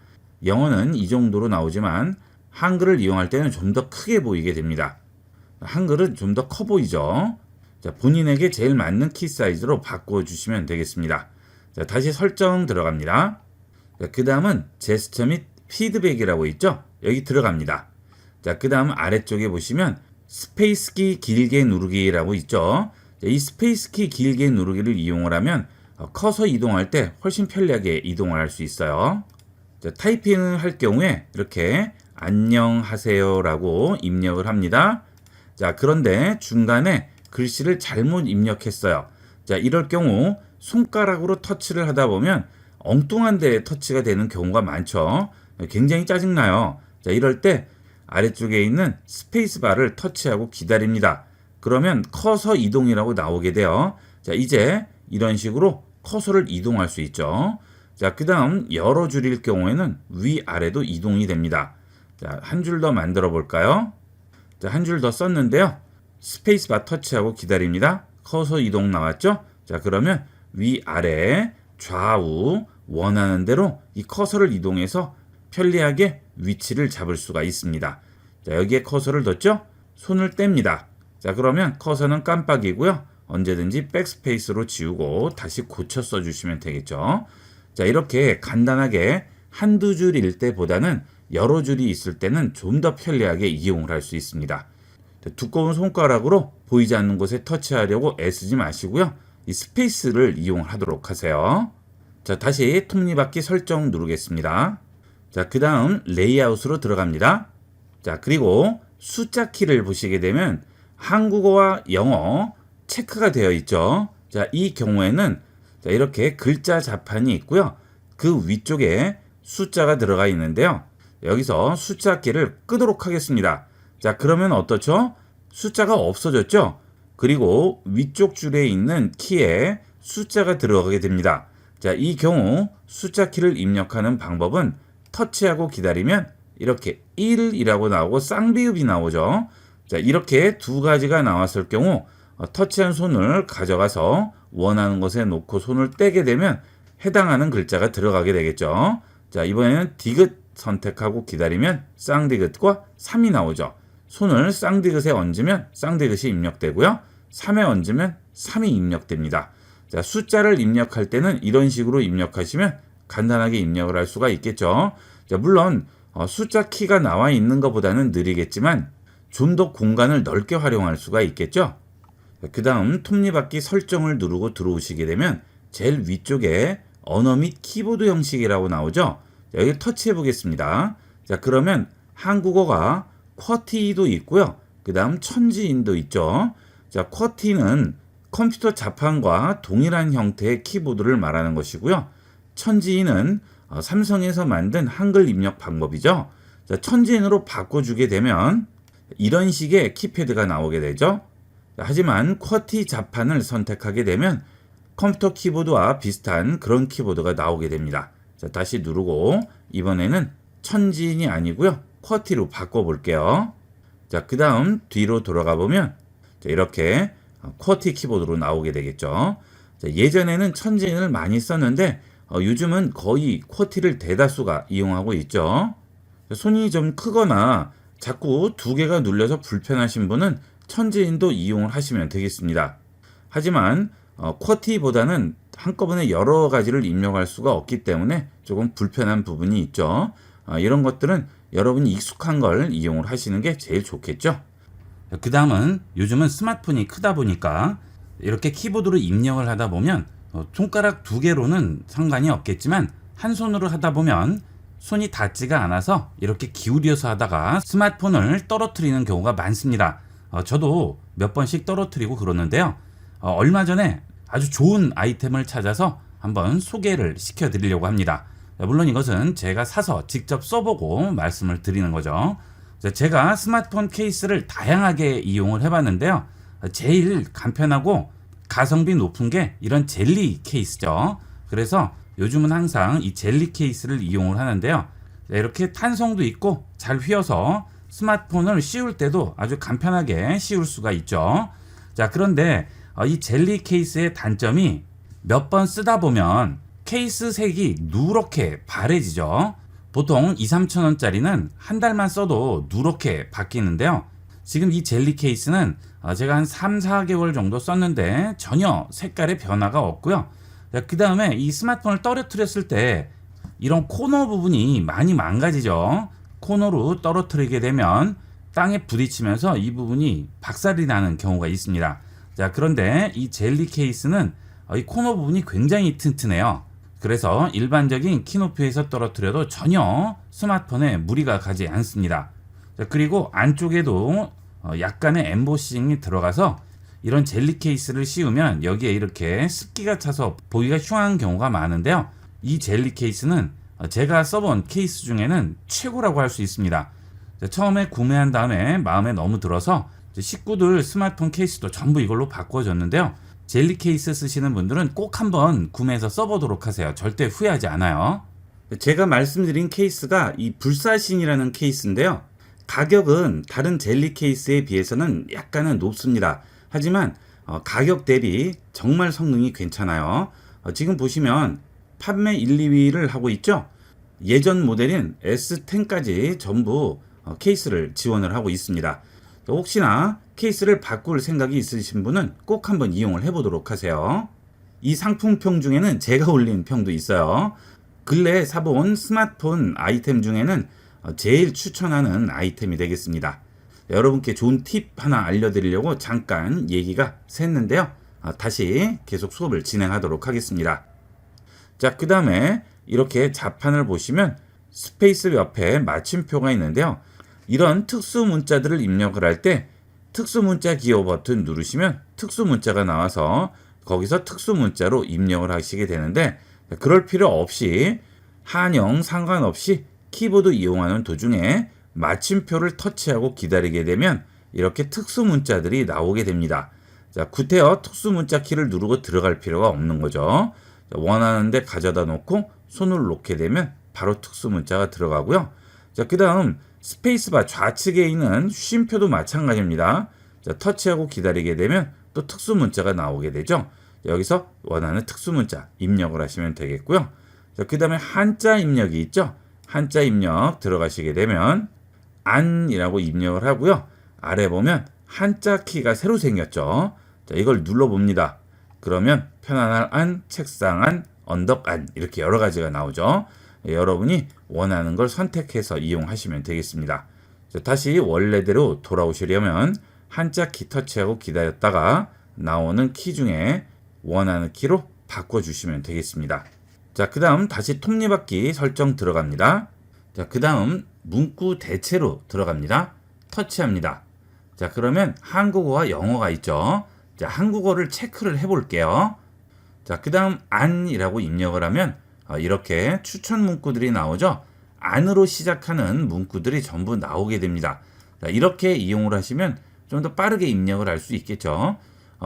영어는 이 정도로 나오지만 한글을 이용할 때는 좀 더 크게 보이게 됩니다. 한글은 좀 더 커 보이죠. 자, 본인에게 제일 맞는 키 사이즈로 바꿔주시면 되겠습니다. 자, 다시 설정 들어갑니다. 자, 그 다음은 제스처 및 피드백이라고 있죠. 여기 들어갑니다. 자, 그 다음 아래쪽에 보시면 스페이스 키 길게 누르기라고 있죠. 자, 이 스페이스 키 길게 누르기를 이용을 하면 커서 이동할 때 훨씬 편리하게 이동을 할 수 있어요. 자, 타이핑을 할 경우에 이렇게 안녕하세요 라고 입력을 합니다. 자, 그런데 중간에 글씨를 잘못 입력했어요. 자, 이럴 경우 손가락으로 터치를 하다 보면 엉뚱한 데에 터치가 되는 경우가 많죠. 굉장히 짜증나요. 자, 이럴 때 아래쪽에 있는 스페이스 바를 터치하고 기다립니다. 그러면 커서 이동이라고 나오게 돼요. 자, 이제 이런 식으로 커서를 이동할 수 있죠. 자, 그 다음 여러 줄일 경우에는 위아래도 이동이 됩니다. 자, 한 줄 더 만들어 볼까요? 자, 한 줄 더 썼는데요. 스페이스바 터치하고 기다립니다. 커서 이동 나왔죠? 자, 그러면 위아래 좌우 원하는 대로 이 커서를 이동해서 편리하게 위치를 잡을 수가 있습니다. 자, 여기에 커서를 뒀죠? 손을 뗍니다. 자, 그러면 커서는 깜빡이고요. 언제든지 백스페이스로 지우고 다시 고쳐 써주시면 되겠죠. 자, 이렇게 간단하게 한두 줄일 때보다는 여러 줄이 있을 때는 좀 더 편리하게 이용을 할 수 있습니다. 자, 두꺼운 손가락으로 보이지 않는 곳에 터치하려고 애쓰지 마시고요. 이 스페이스를 이용하도록 하세요. 자, 다시 톱니바퀴 설정 누르겠습니다. 자, 그 다음 레이아웃으로 들어갑니다. 자, 그리고 숫자 키를 보시게 되면 한국어와 영어 체크가 되어 있죠. 자, 이 경우에는 자, 이렇게 글자 자판이 있고요. 그 위쪽에 숫자가 들어가 있는데요. 여기서 숫자 키를 끄도록 하겠습니다. 자, 그러면 어떻죠? 숫자가 없어졌죠? 그리고 위쪽 줄에 있는 키에 숫자가 들어가게 됩니다. 자, 이 경우 숫자 키를 입력하는 방법은 터치하고 기다리면 이렇게 1이라고 나오고 쌍비읍이 나오죠. 자, 이렇게 두 가지가 나왔을 경우 터치한 손을 가져가서 원하는 곳에 놓고 손을 떼게 되면 해당하는 글자가 들어가게 되겠죠. 자, 이번에는 디귿 선택하고 기다리면 쌍디귿과 3이 나오죠. 손을 쌍디귿에 얹으면 쌍디귿이 입력되고요. 3에 얹으면 3이 입력됩니다. 자, 숫자를 입력할 때는 이런 식으로 입력하시면 간단하게 입력을 할 수가 있겠죠. 자, 물론 숫자 키가 나와 있는 것보다는 느리겠지만 좀 더 공간을 넓게 활용할 수가 있겠죠. 그 다음 톱니바퀴 설정을 누르고 들어오시게 되면 제일 위쪽에 언어 및 키보드 형식이라고 나오죠. 자, 여기 터치해 보겠습니다. 자, 그러면 한국어가 쿼티도 있고요. 그 다음 천지인도 있죠. 자, 쿼티는 컴퓨터 자판과 동일한 형태의 키보드를 말하는 것이고요. 천지인은 삼성에서 만든 한글 입력 방법이죠. 자, 천지인으로 바꿔주게 되면 이런 식의 키패드가 나오게 되죠. 자, 하지만 쿼티 자판을 선택하게 되면 컴퓨터 키보드와 비슷한 그런 키보드가 나오게 됩니다. 자, 다시 누르고 이번에는 천지인이 아니고요. 쿼티로 바꿔볼게요. 자, 그 다음 뒤로 돌아가 보면 자, 이렇게 쿼티 키보드로 나오게 되겠죠. 자, 예전에는 천지인을 많이 썼는데 요즘은 거의 쿼티를 대다수가 이용하고 있죠. 자, 손이 좀 크거나 자꾸 두 개가 눌려서 불편하신 분은 천지인도 이용을 하시면 되겠습니다. 하지만 쿼티보다는 한꺼번에 여러 가지를 입력할 수가 없기 때문에 조금 불편한 부분이 있죠. 이런 것들은 여러분이 익숙한 걸 이용을 하시는 게 제일 좋겠죠. 그 다음은 요즘은 스마트폰이 크다 보니까 이렇게 키보드로 입력을 하다 보면 손가락 두 개로는 상관이 없겠지만 한 손으로 하다 보면 손이 닿지가 않아서 이렇게 기울여서 하다가 스마트폰을 떨어뜨리는 경우가 많습니다. 저도 몇 번씩 떨어뜨리고 그러는데요. 얼마 전에 아주 좋은 아이템을 찾아서 한번 소개를 시켜드리려고 합니다. 물론 이것은 제가 사서 직접 써보고 말씀을 드리는 거죠. 제가 스마트폰 케이스를 다양하게 이용을 해봤는데요. 제일 간편하고 가성비 높은 게 이런 젤리 케이스죠. 그래서 요즘은 항상 이 젤리 케이스를 이용을 하는데요. 이렇게 탄성도 있고 잘 휘어서 스마트폰을 씌울 때도 아주 간편하게 씌울 수가 있죠. 자, 그런데 이 젤리 케이스의 단점이 몇 번 쓰다 보면 케이스 색이 누렇게 바래지죠. 보통 2-3천 원짜리는 한 달만 써도 누렇게 바뀌는데요. 지금 이 젤리 케이스는 제가 한 3-4개월 정도 썼는데 전혀 색깔의 변화가 없고요. 그 다음에 이 스마트폰을 떨어뜨렸을 때 이런 코너 부분이 많이 망가지죠. 코너로 떨어뜨리게 되면 땅에 부딪히면서 이 부분이 박살이 나는 경우가 있습니다. 자, 그런데 이 젤리 케이스는 이 코너 부분이 굉장히 튼튼해요. 그래서 일반적인 키높이에서 떨어뜨려도 전혀 스마트폰에 무리가 가지 않습니다. 자, 그리고 안쪽에도 약간의 엠보싱이 들어가서 이런 젤리 케이스를 씌우면 여기에 이렇게 습기가 차서 보기가 흉한 경우가 많은데요. 이 젤리 케이스는 제가 써본 케이스 중에는 최고라고 할 수 있습니다. 처음에 구매한 다음에 마음에 너무 들어서 식구들 스마트폰 케이스도 전부 이걸로 바꿔줬는데요. 젤리 케이스 쓰시는 분들은 꼭 한번 구매해서 써보도록 하세요. 절대 후회하지 않아요. 제가 말씀드린 케이스가 이 불사신이라는 케이스인데요. 가격은 다른 젤리 케이스에 비해서는 약간은 높습니다. 하지만 가격 대비 정말 성능이 괜찮아요. 지금 보시면 판매 1, 2위를 하고 있죠. 예전 모델인 S10까지 전부 케이스를 지원을 하고 있습니다. 혹시나 케이스를 바꿀 생각이 있으신 분은 꼭 한번 이용을 해보도록 하세요. 이 상품평 중에는 제가 올린 평도 있어요. 근래에 사본 스마트폰 아이템 중에는 제일 추천하는 아이템이 되겠습니다. 여러분께 좋은 팁 하나 알려드리려고 잠깐 얘기가 샜는데요. 다시 계속 수업을 진행하도록 하겠습니다. 자, 그 다음에 이렇게 자판을 보시면 스페이스 옆에 마침표가 있는데요. 이런 특수 문자들을 입력을 할 때 특수 문자 기호 버튼 누르시면 특수 문자가 나와서 거기서 특수 문자로 입력을 하시게 되는데, 그럴 필요 없이 한영 상관없이 키보드 이용하는 도중에 마침표를 터치하고 기다리게 되면 이렇게 특수 문자들이 나오게 됩니다. 자, 구태여 특수 문자 키를 누르고 들어갈 필요가 없는 거죠. 자, 원하는 데 가져다 놓고 손을 놓게 되면 바로 특수 문자가 들어가고요. 자, 그 다음 스페이스바 좌측에 있는 쉼표도 마찬가지입니다. 자, 터치하고 기다리게 되면 또 특수 문자가 나오게 되죠. 여기서 원하는 특수 문자 입력을 하시면 되겠고요. 자, 그 다음에 한자 입력이 있죠. 한자 입력 들어가시게 되면 안이라고 입력을 하고요. 아래 보면 한자 키가 새로 생겼죠. 자, 이걸 눌러봅니다. 그러면 편안한 안, 책상 안, 언덕 안 이렇게 여러 가지가 나오죠. 여러분이 원하는 걸 선택해서 이용하시면 되겠습니다. 자, 다시 원래대로 돌아오시려면 한자 키 터치하고 기다렸다가 나오는 키 중에 원하는 키로 바꿔주시면 되겠습니다. 자, 그 다음 다시 톱니바퀴 설정 들어갑니다. 자, 그 다음 문구 대체로 들어갑니다. 터치합니다. 자, 그러면 한국어와 영어가 있죠. 자, 한국어를 체크를 해볼게요. 자, 그 다음 안이라고 입력을 하면 이렇게 추천 문구들이 나오죠. 안으로 시작하는 문구들이 전부 나오게 됩니다. 자, 이렇게 이용을 하시면 좀 더 빠르게 입력을 할 수 있겠죠.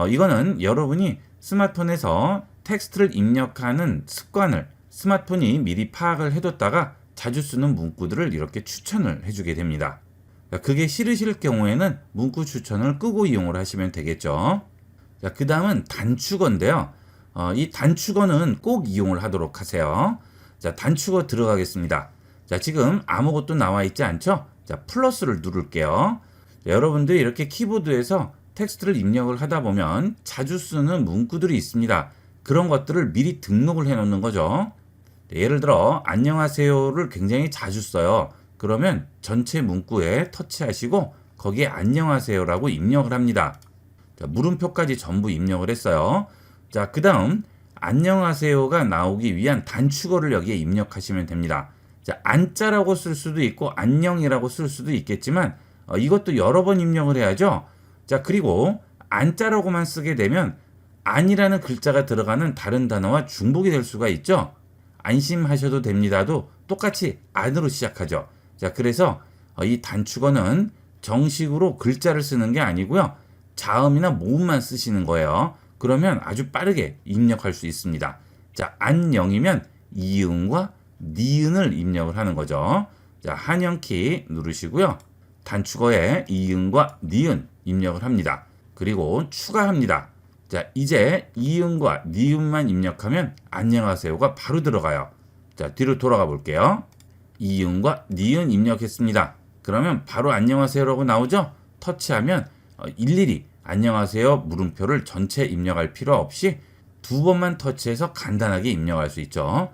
이거는 여러분이 스마트폰에서 텍스트를 입력하는 습관을 스마트폰이 미리 파악을 해뒀다가 자주 쓰는 문구들을 이렇게 추천을 해주게 됩니다. 자, 그게 싫으실 경우에는 문구 추천을 끄고 이용을 하시면 되겠죠. 자, 그 다음은 단축어인데요. 이 단축어는 꼭 이용을 하도록 하세요. 자, 단축어 들어가겠습니다. 자, 지금 아무것도 나와 있지 않죠? 자, 플러스를 누를게요. 자, 여러분들이 이렇게 키보드에서 텍스트를 입력을 하다 보면 자주 쓰는 문구들이 있습니다. 그런 것들을 미리 등록을 해 놓는 거죠. 예를 들어 안녕하세요를 굉장히 자주 써요. 그러면 전체 문구에 터치하시고 거기에 안녕하세요라고 입력을 합니다. 자, 물음표까지 전부 입력을 했어요. 자, 그 다음 안녕하세요가 나오기 위한 단축어를 여기에 입력하시면 됩니다. 자, 안자라고 쓸 수도 있고 안녕이라고 쓸 수도 있겠지만 이것도 여러 번 입력을 해야죠. 자, 그리고 안자라고만 쓰게 되면 안이라는 글자가 들어가는 다른 단어와 중복이 될 수가 있죠. 안심하셔도 됩니다도 똑같이 안으로 시작하죠. 자, 그래서 이 단축어는 정식으로 글자를 쓰는 게 아니고요. 자음이나 모음만 쓰시는 거예요. 그러면 아주 빠르게 입력할 수 있습니다. 자, 안녕이면 이응과 니은을 입력을 하는 거죠. 자, 한영키 누르시고요. 단축어에 이응과 니은 입력을 합니다. 그리고 추가합니다. 자, 이제 이응과 니은만 입력하면 안녕하세요가 바로 들어가요. 자, 뒤로 돌아가 볼게요. 이응과 니은 입력했습니다. 그러면 바로 안녕하세요라고 나오죠? 터치하면 일일이 안녕하세요 물음표를 전체 입력할 필요 없이 두 번만 터치해서 간단하게 입력할 수 있죠.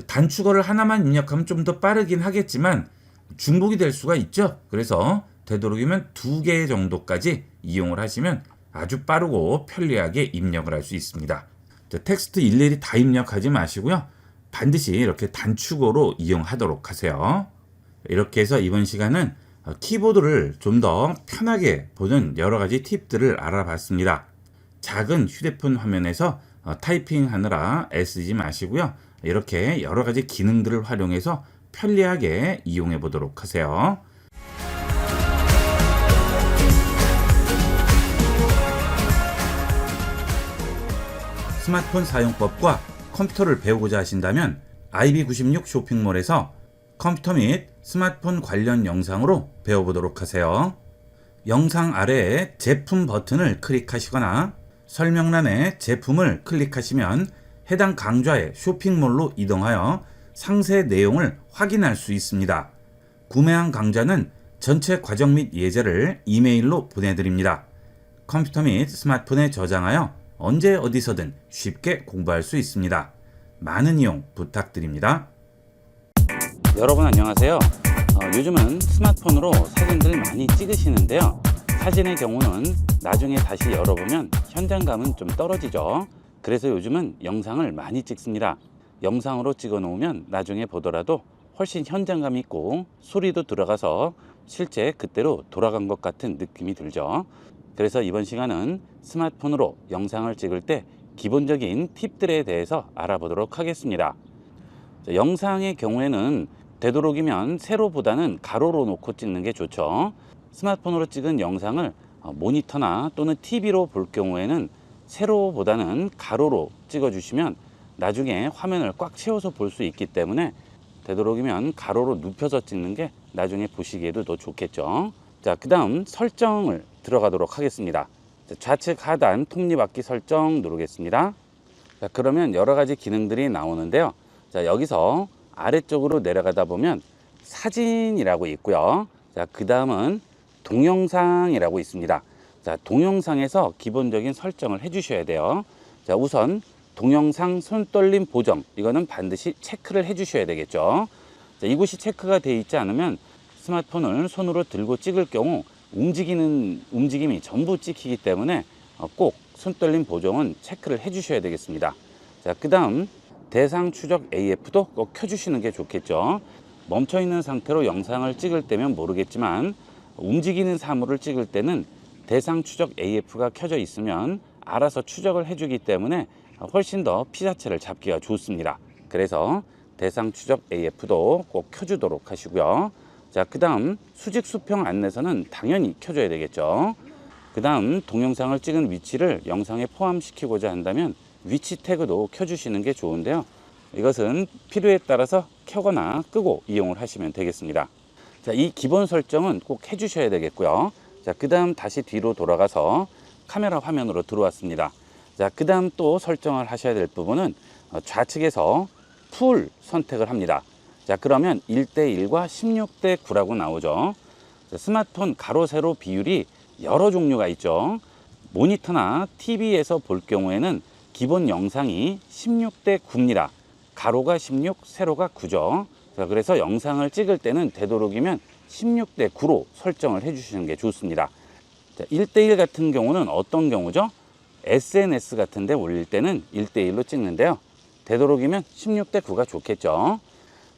단축어를 하나만 입력하면 좀 더 빠르긴 하겠지만 중복이 될 수가 있죠. 그래서 되도록이면 2개 정도까지 이용을 하시면 아주 빠르고 편리하게 입력을 할 수 있습니다. 자, 텍스트 일일이 다 입력하지 마시고요. 반드시 이렇게 단축어로 이용하도록 하세요. 이렇게 해서 이번 시간은 키보드를 좀 더 편하게 보는 여러 가지 팁들을 알아봤습니다. 작은 휴대폰 화면에서 타이핑하느라 애쓰지 마시고요. 이렇게 여러 가지 기능들을 활용해서 편리하게 이용해 보도록 하세요. 스마트폰 사용법과 컴퓨터를 배우고자 하신다면 IB96 쇼핑몰에서 컴퓨터 및 스마트폰 관련 영상으로 배워보도록 하세요. 영상 아래에 제품 버튼을 클릭하시거나 설명란에 제품을 클릭하시면 해당 강좌의 쇼핑몰로 이동하여 상세 내용을 확인할 수 있습니다. 구매한 강좌는 전체 과정 및 예제를 이메일로 보내드립니다. 컴퓨터 및 스마트폰에 저장하여 언제 어디서든 쉽게 공부할 수 있습니다. 많은 이용 부탁드립니다. 여러분 안녕하세요. 요즘은 스마트폰으로 사진들 많이 찍으시는데요. 사진의 경우는 나중에 다시 열어보면 현장감은 좀 떨어지죠. 그래서 요즘은 영상을 많이 찍습니다. 영상으로 찍어 놓으면 나중에 보더라도 훨씬 현장감 있고 소리도 들어가서 실제 그때로 돌아간 것 같은 느낌이 들죠. 그래서 이번 시간은 스마트폰으로 영상을 찍을 때 기본적인 팁들에 대해서 알아보도록 하겠습니다. 영상의 경우에는 되도록이면 세로보다는 가로로 놓고 찍는 게 좋죠. 스마트폰으로 찍은 영상을 모니터나 또는 TV로 볼 경우에는 세로보다는 가로로 찍어 주시면 나중에 화면을 꽉 채워서 볼 수 있기 때문에 되도록이면 가로로 눕혀서 찍는 게 나중에 보시기에도 더 좋겠죠. 자, 그 다음 설정을 들어가도록 하겠습니다. 좌측 하단 톱니바퀴 설정 누르겠습니다. 자, 그러면 여러 가지 기능들이 나오는데요. 자, 여기서 아래쪽으로 내려가다 보면 사진이라고 있고요. 자, 그 다음은 동영상이라고 있습니다. 자, 동영상에서 기본적인 설정을 해 주셔야 돼요. 자, 우선 동영상 손떨림 보정, 이거는 반드시 체크를 해 주셔야 되겠죠. 자, 이곳이 체크가 되어 있지 않으면 스마트폰을 손으로 들고 찍을 경우 움직임이 전부 찍히기 때문에 꼭 손떨림 보정은 체크를 해 주셔야 되겠습니다. 자, 그 다음 대상 추적 AF도 꼭 켜주시는 게 좋겠죠. 멈춰 있는 상태로 영상을 찍을 때면 모르겠지만 움직이는 사물을 찍을 때는 대상 추적 AF가 켜져 있으면 알아서 추적을 해주기 때문에 훨씬 더 피사체를 잡기가 좋습니다. 그래서 대상 추적 AF도 꼭 켜주도록 하시고요. 자, 그 다음 수직 수평 안내서는 당연히 켜줘야 되겠죠. 그 다음 동영상을 찍은 위치를 영상에 포함시키고자 한다면 위치 태그도 켜주시는 게 좋은데요. 이것은 필요에 따라서 켜거나 끄고 이용을 하시면 되겠습니다. 자, 이 기본 설정은 꼭 해주셔야 되겠고요. 자, 그 다음 다시 뒤로 돌아가서 카메라 화면으로 들어왔습니다. 자, 그 다음 또 설정을 하셔야 될 부분은 좌측에서 풀 선택을 합니다. 자, 그러면 1:1과 16:9라고 나오죠. 자, 스마트폰 가로 세로 비율이 여러 종류가 있죠. 모니터나 TV에서 볼 경우에는 기본 영상이 16:9입니다. 가로가 16, 세로가 9죠. 자, 그래서 영상을 찍을 때는 되도록이면 16:9로 설정을 해주시는 게 좋습니다. 자, 1:1 같은 경우는 어떤 경우죠? SNS 같은 데 올릴 때는 1:1로 찍는데요. 되도록이면 16:9가 좋겠죠.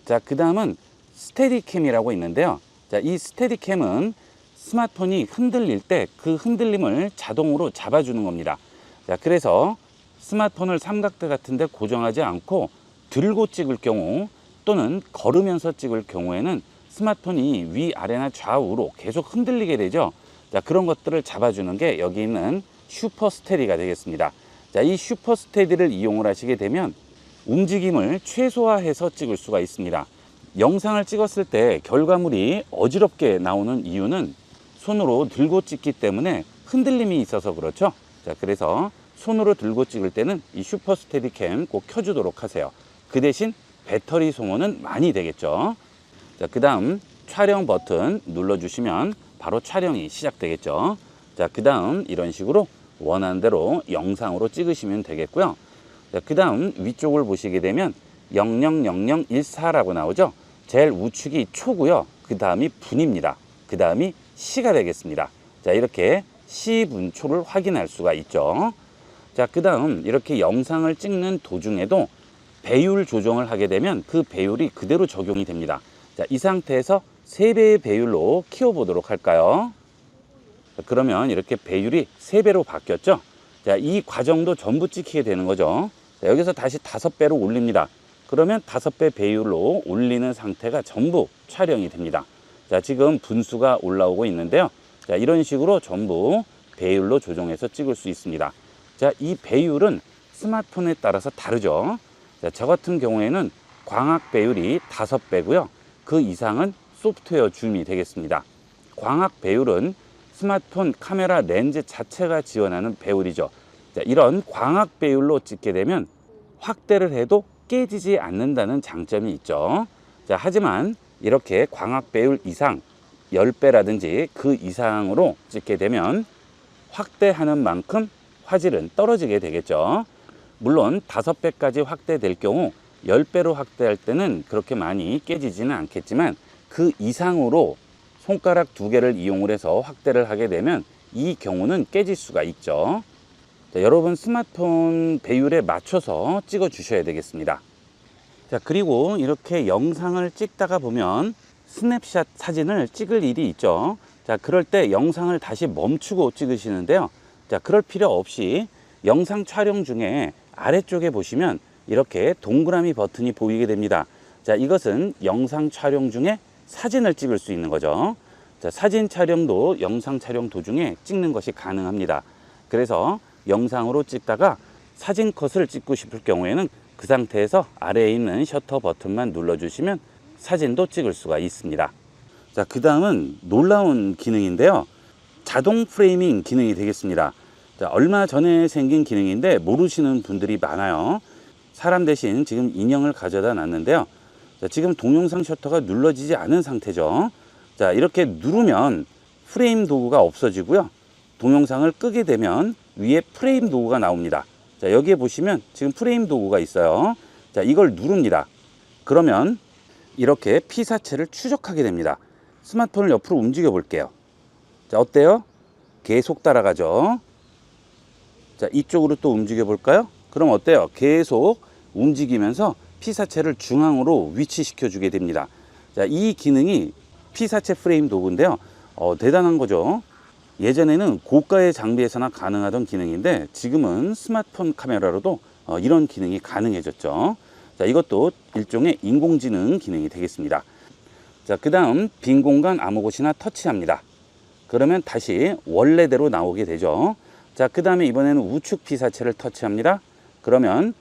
자, 그 다음은 스테디캠이라고 있는데요. 자, 이 스테디캠은 스마트폰이 흔들릴 때 그 흔들림을 자동으로 잡아주는 겁니다. 자, 그래서 스마트폰을 삼각대 같은 데 고정하지 않고 들고 찍을 경우 또는 걸으면서 찍을 경우에는 스마트폰이 위아래나 좌우로 계속 흔들리게 되죠. 자, 그런 것들을 잡아주는 게 여기 있는 슈퍼 스테디가 되겠습니다. 자, 이 슈퍼 스테디를 이용을 하시게 되면 움직임을 최소화해서 찍을 수가 있습니다. 영상을 찍었을 때 결과물이 어지럽게 나오는 이유는 손으로 들고 찍기 때문에 흔들림이 있어서 그렇죠. 자, 그래서 손으로 들고 찍을 때는 이 슈퍼 스테디캠 꼭 켜주도록 하세요. 그 대신 배터리 소모는 많이 되겠죠. 자, 그 다음 촬영 버튼 눌러주시면 바로 촬영이 시작되겠죠. 자, 그 다음 이런 식으로 원하는 대로 영상으로 찍으시면 되겠고요. 자, 그 다음 위쪽을 보시게 되면 000014라고 나오죠. 제일 우측이 초고요. 그 다음이 분입니다. 그 다음이 시가 되겠습니다. 자, 이렇게 시, 분, 초를 확인할 수가 있죠. 자, 그 다음 이렇게 영상을 찍는 도중에도 배율 조정을 하게 되면 그 배율이 그대로 적용이 됩니다. 자, 이 상태에서 3배의 배율로 키워보도록 할까요? 자, 그러면 이렇게 배율이 3배로 바뀌었죠. 자, 이 과정도 전부 찍히게 되는 거죠. 자, 여기서 다시 5배로 올립니다. 그러면 5배 배율로 올리는 상태가 전부 촬영이 됩니다. 자, 지금 분수가 올라오고 있는데요. 자, 이런 식으로 전부 배율로 조정해서 찍을 수 있습니다. 자, 이 배율은 스마트폰에 따라서 다르죠. 자, 저 같은 경우에는 광학 배율이 5배고요. 그 이상은 소프트웨어 줌이 되겠습니다. 광학 배율은 스마트폰 카메라 렌즈 자체가 지원하는 배율이죠. 자, 이런 광학 배율로 찍게 되면 확대를 해도 깨지지 않는다는 장점이 있죠. 자, 하지만 이렇게 광학 배율 이상 10배라든지 그 이상으로 찍게 되면 확대하는 만큼 화질은 떨어지게 되겠죠. 물론 5배까지 확대될 경우 10배로 확대할 때는 그렇게 많이 깨지지는 않겠지만 그 이상으로 손가락 2개를 이용을 해서 확대를 하게 되면 이 경우는 깨질 수가 있죠. 자, 여러분 스마트폰 배율에 맞춰서 찍어 주셔야 되겠습니다. 자, 그리고 이렇게 영상을 찍다가 보면 스냅샷 사진을 찍을 일이 있죠. 자, 그럴 때 영상을 다시 멈추고 찍으시는데요. 자, 그럴 필요 없이 영상 촬영 중에 아래쪽에 보시면 이렇게 동그라미 버튼이 보이게 됩니다. 자, 이것은 영상 촬영 중에 사진을 찍을 수 있는 거죠. 자, 사진 촬영도 영상 촬영 도중에 찍는 것이 가능합니다. 그래서 영상으로 찍다가 사진 컷을 찍고 싶을 경우에는 그 상태에서 아래에 있는 셔터 버튼만 눌러주시면 사진도 찍을 수가 있습니다. 자, 그 다음은 놀라운 기능인데요. 자동 프레이밍 기능이 되겠습니다. 자, 얼마 전에 생긴 기능인데 모르시는 분들이 많아요. 사람 대신 지금 인형을 가져다 놨는데요. 자, 지금 동영상 셔터가 눌러지지 않은 상태죠. 자, 이렇게 누르면 프레임 도구가 없어지고요. 동영상을 끄게 되면 위에 프레임 도구가 나옵니다. 자, 여기에 보시면 지금 프레임 도구가 있어요. 자, 이걸 누릅니다. 그러면 이렇게 피사체를 추적하게 됩니다. 스마트폰을 옆으로 움직여 볼게요. 자, 어때요? 계속 따라가죠. 자, 이쪽으로 또 움직여 볼까요? 그럼 어때요? 계속 움직이면서 피사체를 중앙으로 위치시켜 주게 됩니다. 자, 이 기능이 피사체 프레임 도구인데요. 대단한 거죠. 예전에는 고가의 장비에서나 가능하던 기능인데 지금은 스마트폰 카메라로도 이런 기능이 가능해졌죠. 자, 이것도 일종의 인공지능 기능이 되겠습니다. 자, 그 다음 빈 공간 아무 곳이나 터치합니다. 그러면 다시 원래대로 나오게 되죠. 자, 그 다음에 이번에는 우측 피사체를 터치합니다. 그러면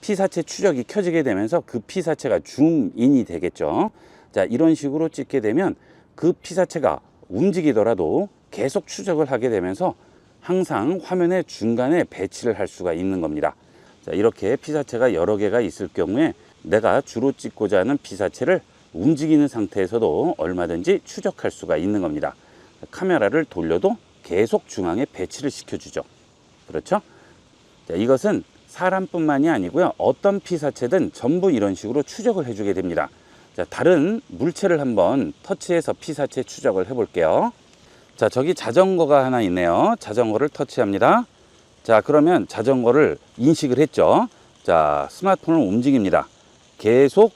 피사체 추적이 켜지게 되면서 그 피사체가 줌인이 되겠죠. 자, 이런 식으로 찍게 되면 그 피사체가 움직이더라도 계속 추적을 하게 되면서 항상 화면의 중간에 배치를 할 수가 있는 겁니다. 자, 이렇게 피사체가 여러 개가 있을 경우에 내가 주로 찍고자 하는 피사체를 움직이는 상태에서도 얼마든지 추적할 수가 있는 겁니다. 카메라를 돌려도 계속 중앙에 배치를 시켜주죠. 그렇죠? 자, 이것은 사람뿐만이 아니고요. 어떤 피사체든 전부 이런 식으로 추적을 해주게 됩니다. 자, 다른 물체를 한번 터치해서 피사체 추적을 해볼게요. 자, 저기 자전거가 하나 있네요. 자전거를 터치합니다. 자, 그러면 자전거를 인식을 했죠. 자, 스마트폰을 움직입니다. 계속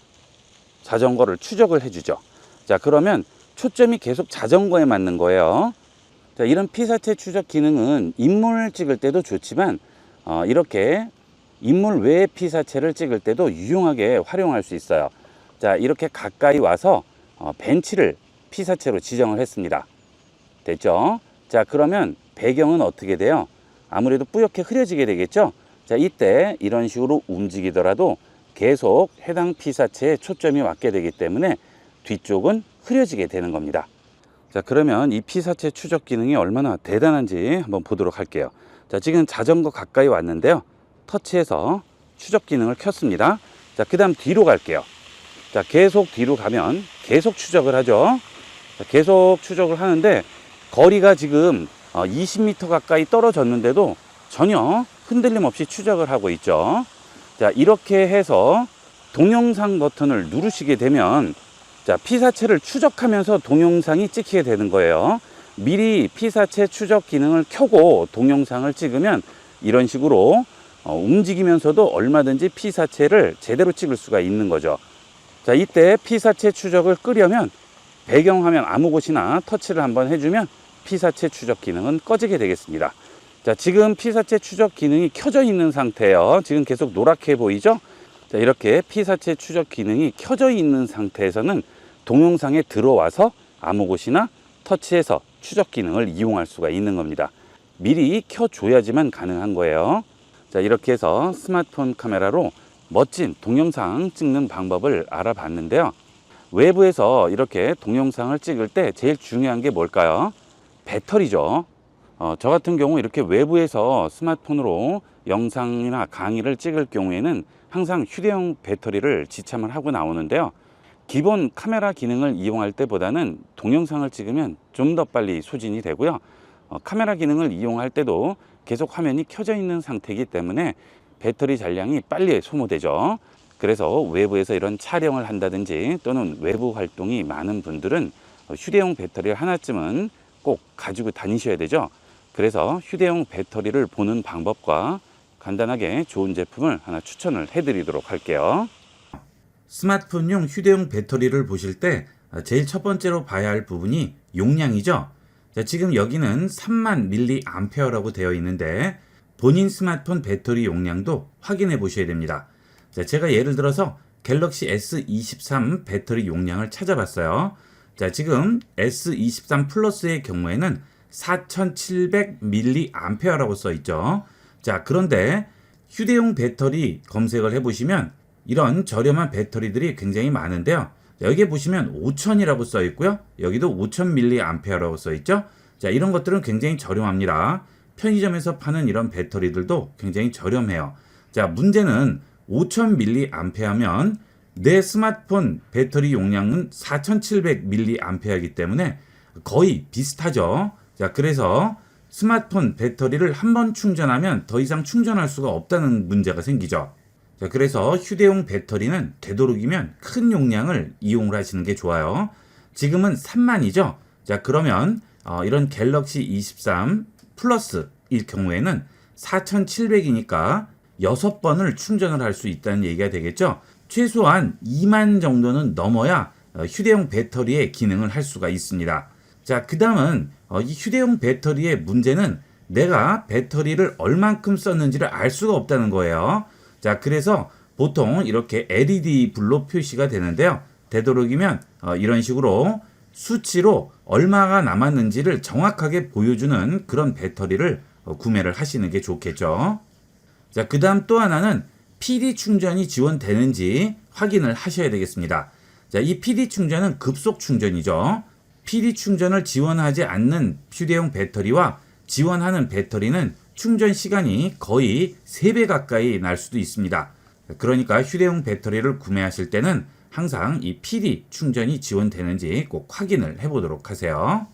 자전거를 추적을 해주죠. 자, 그러면 초점이 계속 자전거에 맞는 거예요. 자, 이런 피사체 추적 기능은 인물 찍을 때도 좋지만 이렇게 인물 외의 피사체를 찍을 때도 유용하게 활용할 수 있어요. 자, 이렇게 가까이 와서 벤치를 피사체로 지정을 했습니다. 됐죠? 자, 그러면 배경은 어떻게 돼요? 아무래도 뿌옇게 흐려지게 되겠죠? 자, 이때 이런 식으로 움직이더라도 계속 해당 피사체에 초점이 맞게 되기 때문에 뒤쪽은 흐려지게 되는 겁니다. 자, 그러면 이 피사체 추적 기능이 얼마나 대단한지 한번 보도록 할게요. 자, 지금 자전거 가까이 왔는데요. 터치해서 추적 기능을 켰습니다. 자, 그 다음 뒤로 갈게요. 자, 계속 뒤로 가면 계속 추적을 하죠. 자, 계속 추적을 하는데 거리가 지금 20m 가까이 떨어졌는데도 전혀 흔들림 없이 추적을 하고 있죠. 자, 이렇게 해서 동영상 버튼을 누르시게 되면 자, 피사체를 추적하면서 동영상이 찍히게 되는 거예요. 미리 피사체 추적 기능을 켜고 동영상을 찍으면 이런 식으로 움직이면서도 얼마든지 피사체를 제대로 찍을 수가 있는 거죠. 자, 이때 피사체 추적을 끄려면 배경화면 아무 곳이나 터치를 한번 해주면 피사체 추적 기능은 꺼지게 되겠습니다. 자, 지금 피사체 추적 기능이 켜져 있는 상태예요. 지금 계속 노랗게 보이죠? 자, 이렇게 피사체 추적 기능이 켜져 있는 상태에서는 동영상에 들어와서 아무 곳이나 터치해서 추적 기능을 이용할 수가 있는 겁니다. 미리 켜줘야지만 가능한 거예요. 자, 이렇게 해서 스마트폰 카메라로 멋진 동영상 찍는 방법을 알아봤는데요. 외부에서 이렇게 동영상을 찍을 때 제일 중요한 게 뭘까요? 배터리죠. 저 같은 경우 이렇게 외부에서 스마트폰으로 영상이나 강의를 찍을 경우에는 항상 휴대용 배터리를 지참을 하고 나오는데요. 기본 카메라 기능을 이용할 때보다는 동영상을 찍으면 좀 더 빨리 소진이 되고요. 카메라 기능을 이용할 때도 계속 화면이 켜져 있는 상태이기 때문에 배터리 잔량이 빨리 소모되죠. 그래서 외부에서 이런 촬영을 한다든지 또는 외부 활동이 많은 분들은 휴대용 배터리 하나쯤은 꼭 가지고 다니셔야 되죠. 그래서 휴대용 배터리를 보는 방법과 간단하게 좋은 제품을 하나 추천을 해드리도록 할게요. 스마트폰용 휴대용 배터리를 보실 때 제일 첫 번째로 봐야 할 부분이 용량이죠. 자, 지금 여기는 3만 mAh라고 되어 있는데 본인 스마트폰 배터리 용량도 확인해 보셔야 됩니다. 자, 제가 예를 들어서 갤럭시 S23 배터리 용량을 찾아봤어요. 자, 지금 S23 플러스의 경우에는 4700mAh라고 써 있죠. 자, 그런데 휴대용 배터리 검색을 해보시면 이런 저렴한 배터리들이 굉장히 많은데요. 여기에 보시면 5000이라고 써 있고요. 여기도 5000mAh라고 써 있죠. 자, 이런 것들은 굉장히 저렴합니다. 편의점에서 파는 이런 배터리들도 굉장히 저렴해요. 자, 문제는 5000mAh면 내 스마트폰 배터리 용량은 4700mAh이기 때문에 거의 비슷하죠. 자, 그래서 스마트폰 배터리를 한 번 충전하면 더 이상 충전할 수가 없다는 문제가 생기죠. 자, 그래서 휴대용 배터리는 되도록이면 큰 용량을 이용을 하시는 게 좋아요. 지금은 3만이죠. 자, 그러면 이런 갤럭시 23 플러스일 경우에는 4700이니까 6번을 충전을 할 수 있다는 얘기가 되겠죠. 최소한 2만 정도는 넘어야 휴대용 배터리의 기능을 할 수가 있습니다. 자, 그 다음은 이 휴대용 배터리의 문제는 내가 배터리를 얼만큼 썼는지를 알 수가 없다는 거예요. 자, 그래서 보통 이렇게 LED 불로 표시가 되는데요. 되도록이면 이런 식으로 수치로 얼마가 남았는지를 정확하게 보여주는 그런 배터리를 구매를 하시는 게 좋겠죠. 자, 그 다음 또 하나는 PD 충전이 지원되는지 확인을 하셔야 되겠습니다. 자, 이 PD 충전은 급속 충전이죠. PD 충전을 지원하지 않는 휴대용 배터리와 지원하는 배터리는 충전 시간이 거의 3배 가까이 날 수도 있습니다. 그러니까 휴대용 배터리를 구매하실 때는 항상 이 PD 충전이 지원되는지 꼭 확인을 해보도록 하세요.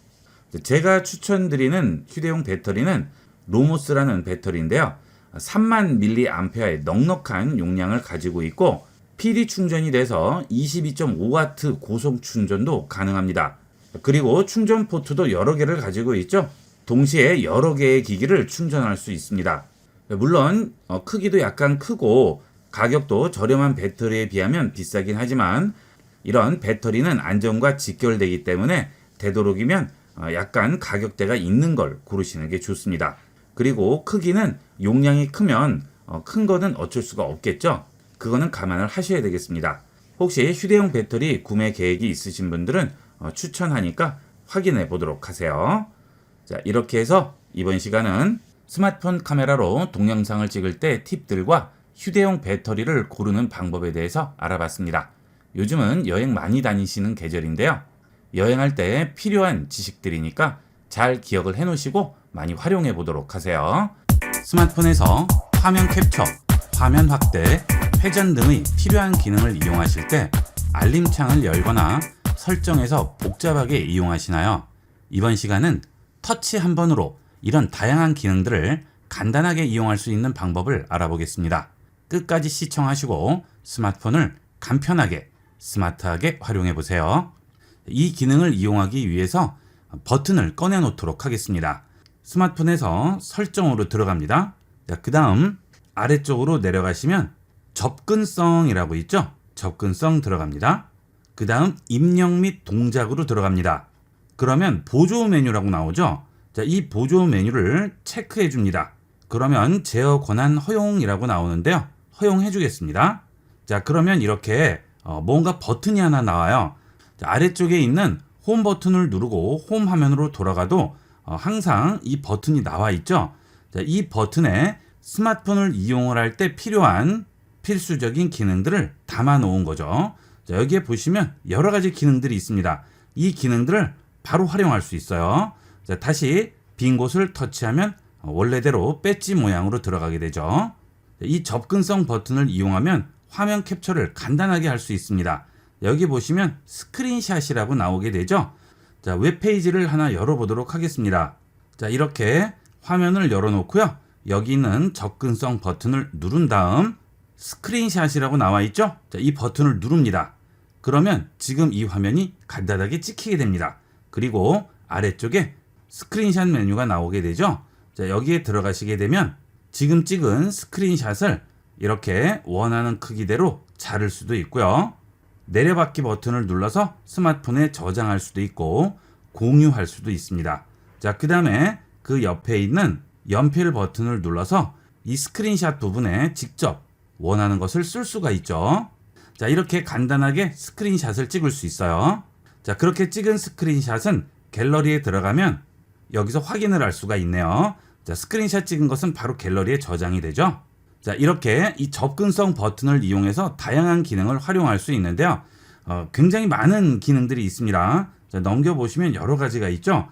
제가 추천드리는 휴대용 배터리는 로모스라는 배터리인데요. 3만 mAh의 넉넉한 용량을 가지고 있고 PD 충전이 돼서 22.5W 고속 충전도 가능합니다. 그리고 충전 포트도 여러 개를 가지고 있죠. 동시에 여러 개의 기기를 충전할 수 있습니다. 물론 크기도 약간 크고 가격도 저렴한 배터리에 비하면 비싸긴 하지만 이런 배터리는 안전과 직결되기 때문에 되도록이면 약간 가격대가 있는 걸 고르시는 게 좋습니다. 그리고 크기는 용량이 크면 큰 거는 어쩔 수가 없겠죠. 그거는 감안을 하셔야 되겠습니다. 혹시 휴대용 배터리 구매 계획이 있으신 분들은 추천하니까 확인해 보도록 하세요. 자, 이렇게 해서 이번 시간은 스마트폰 카메라로 동영상을 찍을 때 팁들과 휴대용 배터리를 고르는 방법에 대해서 알아봤습니다. 요즘은 여행 많이 다니시는 계절인데요. 여행할 때 필요한 지식들이니까 잘 기억을 해 놓으시고 많이 활용해 보도록 하세요. 스마트폰에서 화면 캡처, 화면 확대, 회전 등의 필요한 기능을 이용하실 때 알림창을 열거나 설정해서 복잡하게 이용하시나요? 이번 시간은 터치 한 번으로 이런 다양한 기능들을 간단하게 이용할 수 있는 방법을 알아보겠습니다. 끝까지 시청하시고 스마트폰을 간편하게, 스마트하게 활용해 보세요. 이 기능을 이용하기 위해서 버튼을 꺼내 놓도록 하겠습니다. 스마트폰에서 설정으로 들어갑니다. 그 다음 아래쪽으로 내려가시면 접근성이라고 있죠? 접근성 들어갑니다. 그 다음 입력 및 동작으로 들어갑니다. 그러면 보조 메뉴라고 나오죠? 자, 이 보조 메뉴를 체크해 줍니다. 그러면 제어 권한 허용이라고 나오는데요. 허용해 주겠습니다. 자, 그러면 이렇게 뭔가 버튼이 하나 나와요. 자, 아래쪽에 있는 홈 버튼을 누르고 홈 화면으로 돌아가도 항상 이 버튼이 나와 있죠. 자, 이 버튼에 스마트폰을 이용을 할 때 필요한 필수적인 기능들을 담아 놓은 거죠. 자, 여기에 보시면 여러 가지 기능들이 있습니다. 이 기능들을 바로 활용할 수 있어요. 자, 다시 빈 곳을 터치하면 원래대로 배지 모양으로 들어가게 되죠. 이 접근성 버튼을 이용하면 화면 캡처를 간단하게 할 수 있습니다. 여기 보시면 스크린샷이라고 나오게 되죠. 자, 웹페이지를 하나 열어보도록 하겠습니다. 자, 이렇게 화면을 열어놓고요. 여기 있는 접근성 버튼을 누른 다음 스크린샷이라고 나와 있죠. 자, 이 버튼을 누릅니다. 그러면 지금 이 화면이 간단하게 찍히게 됩니다. 그리고 아래쪽에 스크린샷 메뉴가 나오게 되죠. 자, 여기에 들어가시게 되면 지금 찍은 스크린샷을 이렇게 원하는 크기대로 자를 수도 있고요. 내려받기 버튼을 눌러서 스마트폰에 저장할 수도 있고 공유할 수도 있습니다. 자, 그 다음에 그 옆에 있는 연필 버튼을 눌러서 이 스크린샷 부분에 직접 원하는 것을 쓸 수가 있죠. 자, 이렇게 간단하게 스크린샷을 찍을 수 있어요. 자, 그렇게 찍은 스크린샷은 갤러리에 들어가면 여기서 확인을 할 수가 있네요. 자, 스크린샷 찍은 것은 바로 갤러리에 저장이 되죠. 자, 이렇게 이 접근성 버튼을 이용해서 다양한 기능을 활용할 수 있는데요. 굉장히 많은 기능들이 있습니다. 자, 넘겨보시면 여러 가지가 있죠.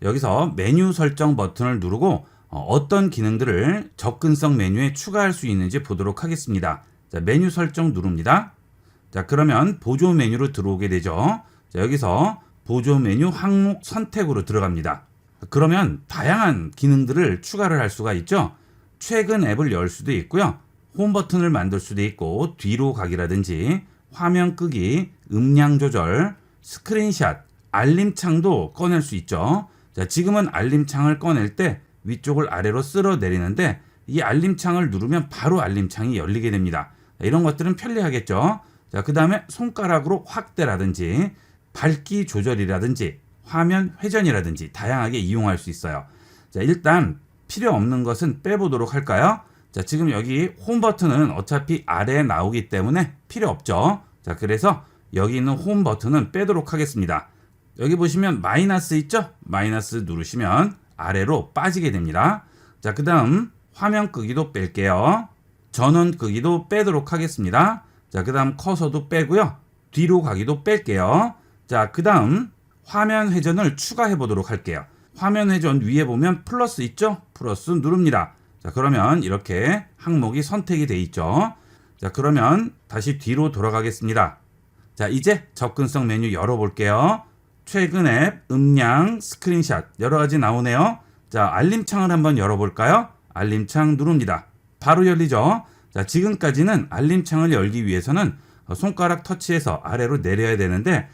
여기서 메뉴 설정 버튼을 누르고 어떤 기능들을 접근성 메뉴에 추가할 수 있는지 보도록 하겠습니다. 자, 메뉴 설정 누릅니다. 자, 그러면 보조 메뉴로 들어오게 되죠. 자, 여기서 보조 메뉴 항목 선택으로 들어갑니다. 그러면 다양한 기능들을 추가를 할 수가 있죠. 최근 앱을 열 수도 있고요. 홈 버튼을 만들 수도 있고 뒤로 가기라든지 화면 끄기, 음량 조절, 스크린샷, 알림창도 꺼낼 수 있죠. 자, 지금은 알림창을 꺼낼 때 위쪽을 아래로 쓸어 내리는데 이 알림창을 누르면 바로 알림창이 열리게 됩니다. 자, 이런 것들은 편리하겠죠. 자, 그 다음에 손가락으로 확대라든지 밝기 조절이라든지 화면 회전이라든지 다양하게 이용할 수 있어요. 자, 일단 필요 없는 것은 빼보도록 할까요? 자, 지금 여기 홈 버튼은 어차피 아래에 나오기 때문에 필요 없죠. 자, 그래서 여기 있는 홈 버튼은 빼도록 하겠습니다. 여기 보시면 마이너스 있죠? 마이너스 누르시면 아래로 빠지게 됩니다. 자, 그 다음 화면 끄기도 뺄게요. 전원 끄기도 빼도록 하겠습니다. 자, 그 다음 커서도 빼고요. 뒤로 가기도 뺄게요. 자, 그 다음 화면 회전을 추가해 보도록 할게요. 화면 회전 위에 보면 플러스 있죠? 플러스 누릅니다. 자, 그러면 이렇게 항목이 선택이 돼 있죠. 자, 그러면 다시 뒤로 돌아가겠습니다. 자, 이제 접근성 메뉴 열어볼게요. 최근 앱, 음량, 스크린샷 여러 가지 나오네요. 자, 알림창을 한번 열어볼까요? 알림창 누릅니다. 바로 열리죠. 자, 지금까지는 알림창을 열기 위해서는 손가락 터치해서 아래로 내려야 되는데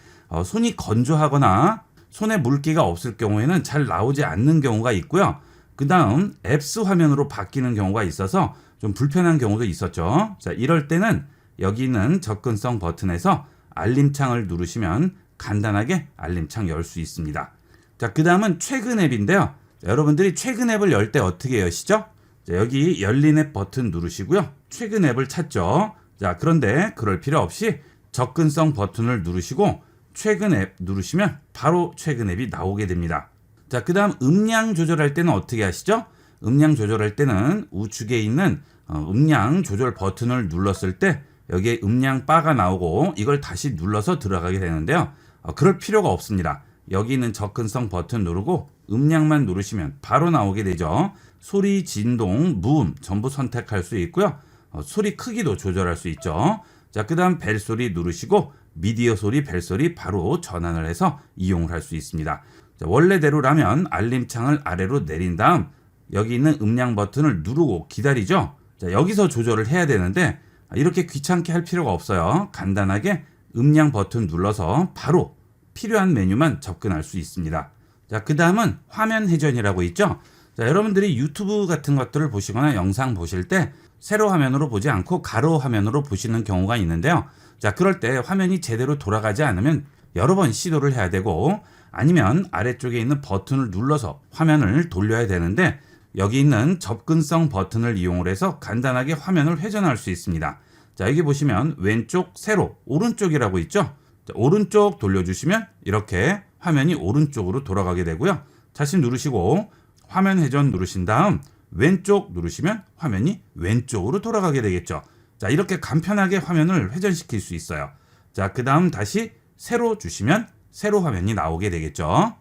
손이 건조하거나 손에 물기가 없을 경우에는 잘 나오지 않는 경우가 있고요. 그 다음 앱스 화면으로 바뀌는 경우가 있어서 좀 불편한 경우도 있었죠. 자, 이럴 때는 여기 있는 접근성 버튼에서 알림창을 누르시면 간단하게 알림창 열 수 있습니다. 자, 그 다음은 최근 앱인데요. 자, 여러분들이 최근 앱을 열 때 어떻게 여시죠? 자, 여기 열린 앱 버튼 누르시고요. 최근 앱을 찾죠. 자, 그런데 그럴 필요 없이 접근성 버튼을 누르시고 최근 앱 누르시면 바로 최근 앱이 나오게 됩니다. 자, 그 다음 음량 조절할 때는 어떻게 하시죠? 음량 조절할 때는 우측에 있는 음량 조절 버튼을 눌렀을 때 여기에 음량 바가 나오고 이걸 다시 눌러서 들어가게 되는데요. 그럴 필요가 없습니다. 여기 있는 접근성 버튼 누르고 음량만 누르시면 바로 나오게 되죠. 소리, 진동, 무음 전부 선택할 수 있고요. 소리 크기도 조절할 수 있죠. 자, 그 다음 벨소리 누르시고 미디어 소리, 벨소리 바로 전환을 해서 이용을 할 수 있습니다. 자, 원래대로라면 알림창을 아래로 내린 다음 여기 있는 음량 버튼을 누르고 기다리죠. 자, 여기서 조절을 해야 되는데 이렇게 귀찮게 할 필요가 없어요. 간단하게 음량 버튼 눌러서 바로 필요한 메뉴만 접근할 수 있습니다. 자, 그 다음은 화면 회전이라고 있죠. 자, 여러분들이 유튜브 같은 것들을 보시거나 영상 보실 때 세로 화면으로 보지 않고 가로 화면으로 보시는 경우가 있는데요. 자, 그럴 때 화면이 제대로 돌아가지 않으면 여러 번 시도를 해야 되고 아니면 아래쪽에 있는 버튼을 눌러서 화면을 돌려야 되는데 여기 있는 접근성 버튼을 이용을 해서 간단하게 화면을 회전할 수 있습니다. 자, 여기 보시면 왼쪽 세로 오른쪽이라고 있죠. 자, 오른쪽 돌려주시면 이렇게 화면이 오른쪽으로 돌아가게 되고요. 다시 누르시고 화면 회전 누르신 다음 왼쪽 누르시면 화면이 왼쪽으로 돌아가게 되겠죠. 자, 이렇게 간편하게 화면을 회전시킬 수 있어요. 자, 그 다음 다시 세로 주시면 세로 화면이 나오게 되겠죠.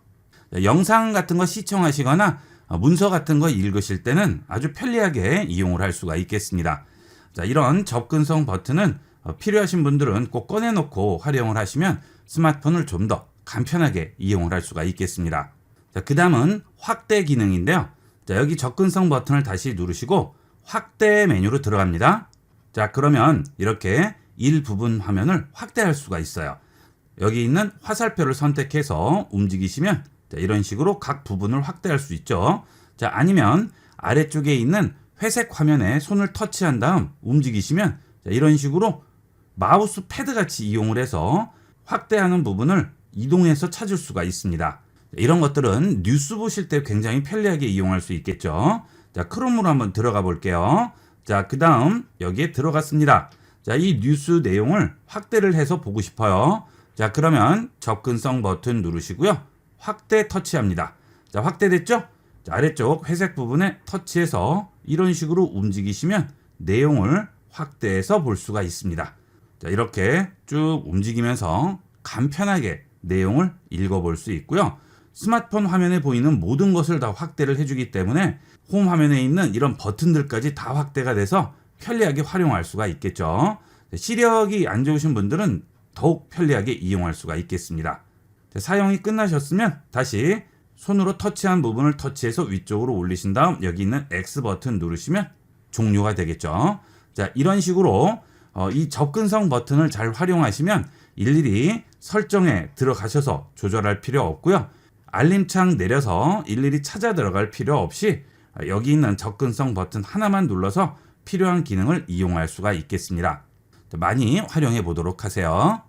자, 영상 같은 거 시청하시거나 문서 같은 거 읽으실 때는 아주 편리하게 이용을 할 수가 있겠습니다. 자, 이런 접근성 버튼은 필요하신 분들은 꼭 꺼내놓고 활용을 하시면 스마트폰을 좀 더 간편하게 이용을 할 수가 있겠습니다. 자, 그 다음은 확대 기능인데요. 자, 여기 접근성 버튼을 다시 누르시고 확대 메뉴로 들어갑니다. 자, 그러면 이렇게 일부분 화면을 확대할 수가 있어요. 여기 있는 화살표를 선택해서 움직이시면 자, 이런 식으로 각 부분을 확대할 수 있죠. 자, 아니면 아래쪽에 있는 회색 화면에 손을 터치한 다음 움직이시면 자, 이런 식으로 마우스 패드 같이 이용을 해서 확대하는 부분을 이동해서 찾을 수가 있습니다. 이런 것들은 뉴스 보실 때 굉장히 편리하게 이용할 수 있겠죠. 자, 크롬으로 한번 들어가 볼게요. 자, 그 다음 여기에 들어갔습니다. 자, 이 뉴스 내용을 확대를 해서 보고 싶어요. 자, 그러면 접근성 버튼 누르시고요. 확대 터치합니다. 자, 확대됐죠? 자, 아래쪽 회색 부분에 터치해서 이런 식으로 움직이시면 내용을 확대해서 볼 수가 있습니다. 자, 이렇게 쭉 움직이면서 간편하게 내용을 읽어볼 수 있고요. 스마트폰 화면에 보이는 모든 것을 다 확대를 해주기 때문에 홈 화면에 있는 이런 버튼들까지 다 확대가 돼서 편리하게 활용할 수가 있겠죠. 시력이 안 좋으신 분들은 더욱 편리하게 이용할 수가 있겠습니다. 사용이 끝나셨으면 다시 손으로 터치한 부분을 터치해서 위쪽으로 올리신 다음 여기 있는 X 버튼 누르시면 종료가 되겠죠. 자, 이런 식으로 이 접근성 버튼을 잘 활용하시면 일일이 설정에 들어가셔서 조절할 필요 없고요. 알림창 내려서 일일이 찾아 들어갈 필요 없이 여기 있는 접근성 버튼 하나만 눌러서 필요한 기능을 이용할 수가 있겠습니다. 많이 활용해 보도록 하세요.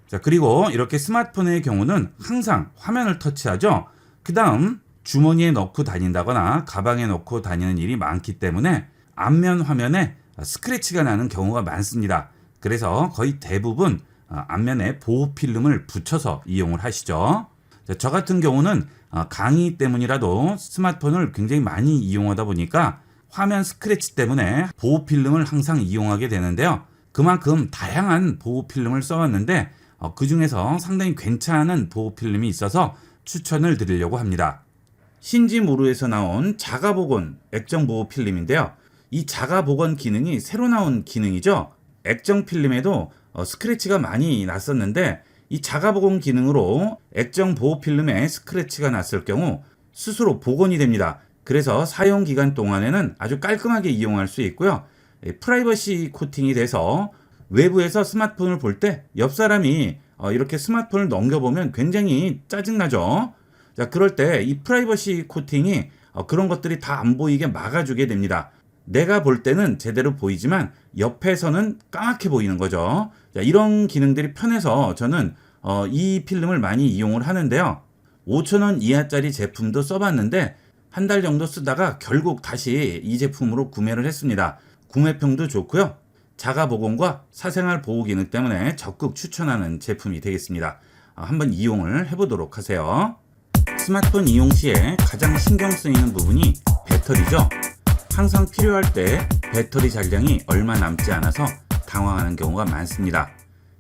자, 그리고 이렇게 스마트폰의 경우는 항상 화면을 터치하죠. 그 다음 주머니에 넣고 다닌다거나 가방에 넣고 다니는 일이 많기 때문에 앞면 화면에 스크래치가 나는 경우가 많습니다. 그래서 거의 대부분 앞면에 보호 필름을 붙여서 이용을 하시죠. 자, 저 같은 경우는 강의 때문이라도 스마트폰을 굉장히 많이 이용하다 보니까 화면 스크래치 때문에 보호 필름을 항상 이용하게 되는데요. 그만큼 다양한 보호 필름을 써왔는데 그 중에서 상당히 괜찮은 보호 필름이 있어서 추천을 드리려고 합니다. 신지모루에서 나온 자가복원 액정 보호 필름인데요. 이 자가복원 기능이 새로 나온 기능이죠. 액정 필름에도 스크래치가 많이 났었는데 이 자가복원 기능으로 액정 보호 필름에 스크래치가 났을 경우 스스로 복원이 됩니다. 그래서 사용 기간 동안에는 아주 깔끔하게 이용할 수 있고요. 프라이버시 코팅이 돼서 외부에서 스마트폰을 볼 때 옆 사람이 이렇게 스마트폰을 넘겨보면 굉장히 짜증나죠. 자, 그럴 때 이 프라이버시 코팅이 그런 것들이 다 안 보이게 막아주게 됩니다. 내가 볼 때는 제대로 보이지만 옆에서는 까맣게 보이는 거죠. 자, 이런 기능들이 편해서 저는 이 필름을 많이 이용을 하는데요. 5,000원 이하짜리 제품도 써봤는데 한 달 정도 쓰다가 결국 다시 이 제품으로 구매를 했습니다. 구매평도 좋고요. 자가복원과 사생활 보호 기능 때문에 적극 추천하는 제품이 되겠습니다. 한번 이용을 해보도록 하세요. 스마트폰 이용 시에 가장 신경 쓰이는 부분이 배터리죠. 항상 필요할 때 배터리 잔량이 얼마 남지 않아서 당황하는 경우가 많습니다.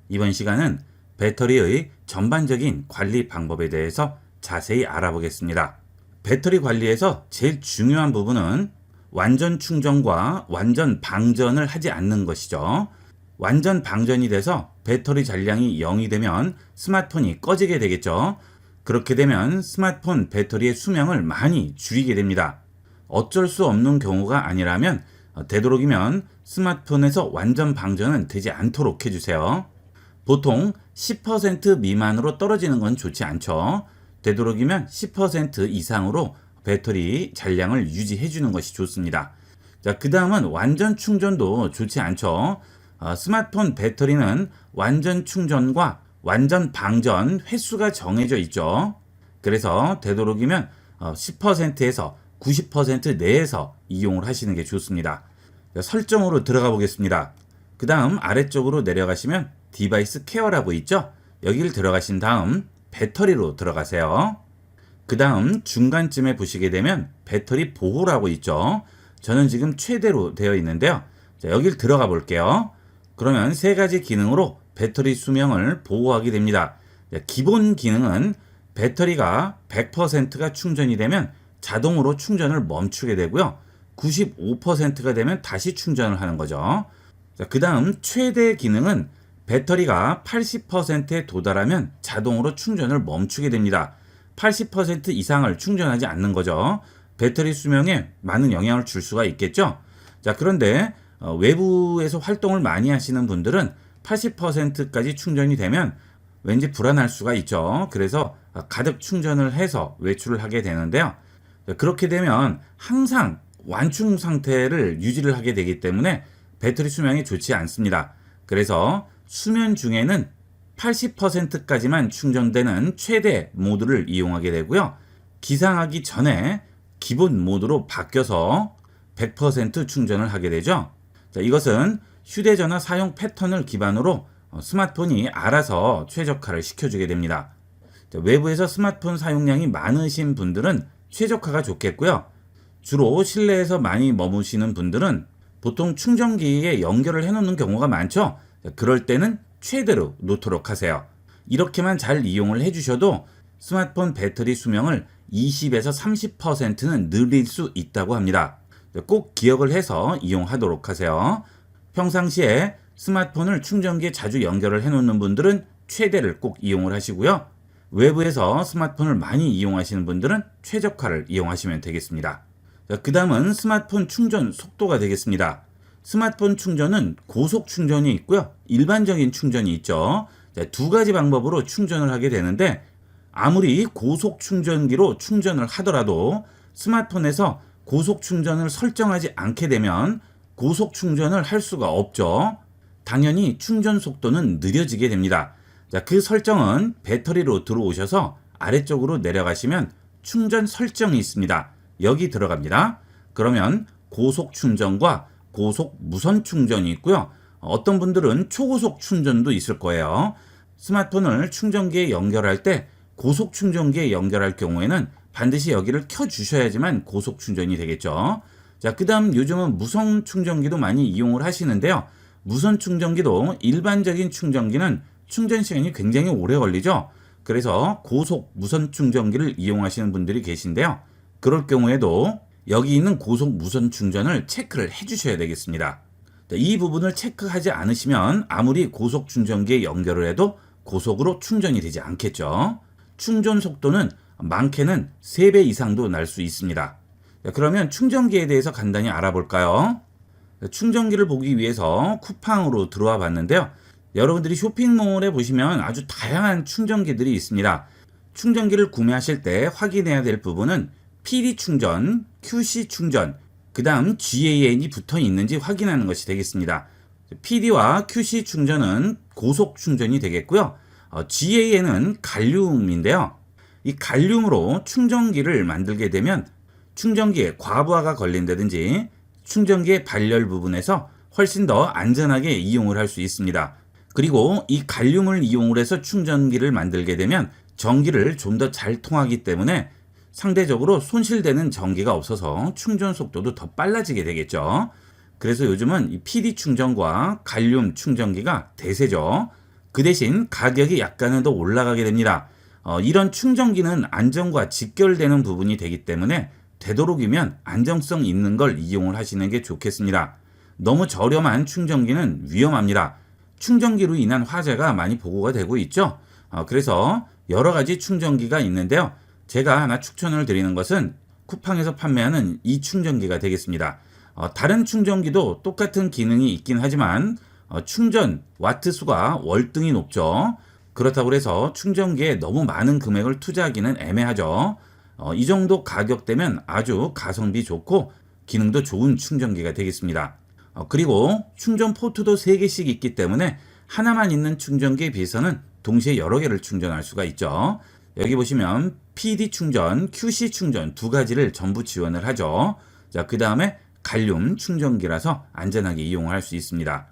이번 시간은 배터리의 전반적인 관리 방법에 대해서 자세히 알아보겠습니다. 배터리 관리에서 제일 중요한 부분은 완전 충전과 완전 방전을 하지 않는 것이죠. 완전 방전이 돼서 배터리 잔량이 0이 되면 스마트폰이 꺼지게 되겠죠. 그렇게 되면 스마트폰 배터리의 수명을 많이 줄이게 됩니다. 어쩔 수 없는 경우가 아니라면 되도록이면 스마트폰에서 완전 방전은 되지 않도록 해주세요. 보통 10% 미만으로 떨어지는 건 좋지 않죠. 되도록이면 10% 이상으로 배터리 잔량을 유지해 주는 것이 좋습니다. 자, 그 다음은 완전 충전도 좋지 않죠. 스마트폰 배터리는 완전 충전과 완전 방전 횟수가 정해져 있죠. 그래서 되도록이면 10%에서 90% 내에서 이용을 하시는 게 좋습니다. 자, 설정으로 들어가 보겠습니다. 그 다음 아래쪽으로 내려가시면 디바이스 케어라고 있죠. 여기를 들어가신 다음 배터리로 들어가세요. 그 다음 중간쯤에 보시게 되면 배터리 보호라고 있죠. 저는 지금 최대로 되어 있는데요. 자, 여기를 들어가 볼게요. 그러면 세 가지 기능으로 배터리 수명을 보호하게 됩니다. 자, 기본 기능은 배터리가 100%가 충전이 되면 자동으로 충전을 멈추게 되고요. 95%가 되면 다시 충전을 하는 거죠. 자, 그 다음 최대 기능은 배터리가 80%에 도달하면 자동으로 충전을 멈추게 됩니다. 80% 이상을 충전하지 않는 거죠. 배터리 수명에 많은 영향을 줄 수가 있겠죠. 자, 그런데 외부에서 활동을 많이 하시는 분들은 80%까지 충전이 되면 왠지 불안할 수가 있죠. 그래서 가득 충전을 해서 외출을 하게 되는데요. 그렇게 되면 항상 완충 상태를 유지를 하게 되기 때문에 배터리 수명이 좋지 않습니다. 그래서 수면 중에는 80%까지만 충전되는 최대 모드를 이용하게 되고요. 기상하기 전에 기본 모드로 바뀌어서 100% 충전을 하게 되죠. 자, 이것은 휴대전화 사용 패턴을 기반으로 스마트폰이 알아서 최적화를 시켜주게 됩니다. 자, 외부에서 스마트폰 사용량이 많으신 분들은 최적화가 좋겠고요. 주로 실내에서 많이 머무시는 분들은 보통 충전기에 연결을 해놓는 경우가 많죠. 자, 그럴 때는 최대로 놓도록 하세요. 이렇게만 잘 이용을 해주셔도 스마트폰 배터리 수명을 20에서 30%는 늘릴 수 있다고 합니다. 꼭 기억을 해서 이용하도록 하세요. 평상시에 스마트폰을 충전기에 자주 연결을 해놓는 분들은 최대를 꼭 이용을 하시고요. 외부에서 스마트폰을 많이 이용하시는 분들은 최적화를 이용하시면 되겠습니다. 그 다음은 스마트폰 충전 속도가 되겠습니다. 스마트폰 충전은 고속 충전이 있고요. 일반적인 충전이 있죠. 두 가지 방법으로 충전을 하게 되는데 아무리 고속 충전기로 충전을 하더라도 스마트폰에서 고속 충전을 설정하지 않게 되면 고속 충전을 할 수가 없죠. 당연히 충전 속도는 느려지게 됩니다. 그 설정은 배터리로 들어오셔서 아래쪽으로 내려가시면 충전 설정이 있습니다. 여기 들어갑니다. 그러면 고속 충전과 고속 무선 충전이 있고요. 어떤 분들은 초고속 충전도 있을 거예요. 스마트폰을 충전기에 연결할 때 고속 충전기에 연결할 경우에는 반드시 여기를 켜 주셔야지만 고속 충전이 되겠죠. 자, 그 다음 요즘은 무선 충전기도 많이 이용을 하시는데요. 무선 충전기도 일반적인 충전기는 충전 시간이 굉장히 오래 걸리죠. 그래서 고속 무선 충전기를 이용하시는 분들이 계신데요. 그럴 경우에도 여기 있는 고속 무선 충전을 체크를 해 주셔야 되겠습니다. 이 부분을 체크하지 않으시면 아무리 고속 충전기에 연결을 해도 고속으로 충전이 되지 않겠죠. 충전 속도는 많게는 3배 이상도 날 수 있습니다. 그러면 충전기에 대해서 간단히 알아볼까요? 충전기를 보기 위해서 쿠팡으로 들어와 봤는데요. 여러분들이 쇼핑몰에 보시면 아주 다양한 충전기들이 있습니다. 충전기를 구매하실 때 확인해야 될 부분은 PD 충전, QC 충전, 그 다음 GAN이 붙어 있는지 확인하는 것이 되겠습니다. PD와 QC 충전은 고속 충전이 되겠고요. GAN은 갈륨인데요. 이 갈륨으로 충전기를 만들게 되면 충전기에 과부하가 걸린다든지 충전기의 발열 부분에서 훨씬 더 안전하게 이용을 할 수 있습니다. 그리고 이 갈륨을 이용을 해서 충전기를 만들게 되면 전기를 좀 더 잘 통하기 때문에 상대적으로 손실되는 전기가 없어서 충전 속도도 더 빨라지게 되겠죠. 그래서 요즘은 이 PD 충전과 갈륨 충전기가 대세죠. 그 대신 가격이 약간은 더 올라가게 됩니다. 이런 충전기는 안전과 직결되는 부분이 되기 때문에 되도록이면 안정성 있는 걸 이용을 하시는 게 좋겠습니다. 너무 저렴한 충전기는 위험합니다. 충전기로 인한 화재가 많이 보고가 되고 있죠. 그래서 여러 가지 충전기가 있는데요. 제가 하나 추천을 드리는 것은 쿠팡에서 판매하는 이 충전기가 되겠습니다. 다른 충전기도 똑같은 기능이 있긴 하지만 충전 와트 수가 월등히 높죠. 그렇다고 해서 충전기에 너무 많은 금액을 투자하기는 애매하죠. 이 정도 가격대면 아주 가성비 좋고 기능도 좋은 충전기가 되겠습니다. 그리고 충전 포트도 3개씩 있기 때문에 하나만 있는 충전기에 비해서는 동시에 여러 개를 충전할 수가 있죠. 여기 보시면 PD 충전, QC 충전 두 가지를 전부 지원을 하죠. 자, 그 다음에 갈륨 충전기라서 안전하게 이용할 수 있습니다.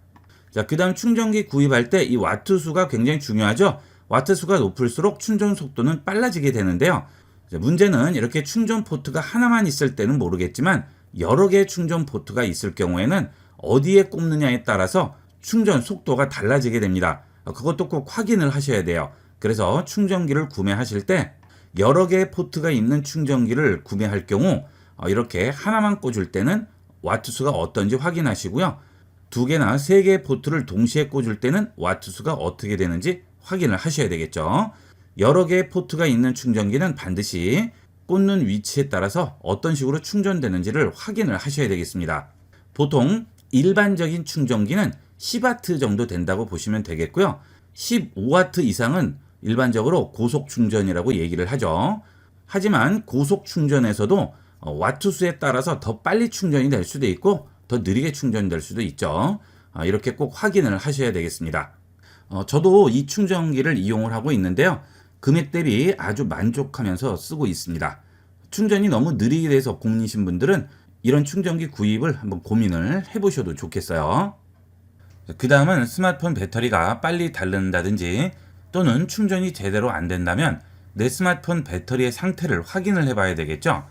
자, 그 다음 충전기 구입할 때 이 와트 수가 굉장히 중요하죠. 와트 수가 높을수록 충전 속도는 빨라지게 되는데요. 자, 문제는 이렇게 충전 포트가 하나만 있을 때는 모르겠지만 여러 개의 충전 포트가 있을 경우에는 어디에 꼽느냐에 따라서 충전 속도가 달라지게 됩니다. 그것도 꼭 확인을 하셔야 돼요. 그래서 충전기를 구매하실 때 여러 개의 포트가 있는 충전기를 구매할 경우 이렇게 하나만 꽂을 때는 와트 수가 어떤지 확인하시고요. 2개나 3개의 포트를 동시에 꽂을 때는 와트 수가 어떻게 되는지 확인을 하셔야 되겠죠. 여러 개의 포트가 있는 충전기는 반드시 꽂는 위치에 따라서 어떤 식으로 충전되는지를 확인을 하셔야 되겠습니다. 보통 일반적인 충전기는 10W 정도 된다고 보시면 되겠고요. 15W 이상은 일반적으로 고속 충전이라고 얘기를 하죠. 하지만 고속 충전에서도 와트 수에 따라서 더 빨리 충전이 될 수도 있고 더 느리게 충전될 수도 있죠. 이렇게 꼭 확인을 하셔야 되겠습니다. 저도 이 충전기를 이용을 하고 있는데요. 금액 대비 아주 만족하면서 쓰고 있습니다. 충전이 너무 느리게 돼서 고민이신 분들은 이런 충전기 구입을 한번 고민을 해보셔도 좋겠어요. 그 다음은 스마트폰 배터리가 빨리 닳는다든지 또는 충전이 제대로 안 된다면 내 스마트폰 배터리의 상태를 확인을 해봐야 되겠죠.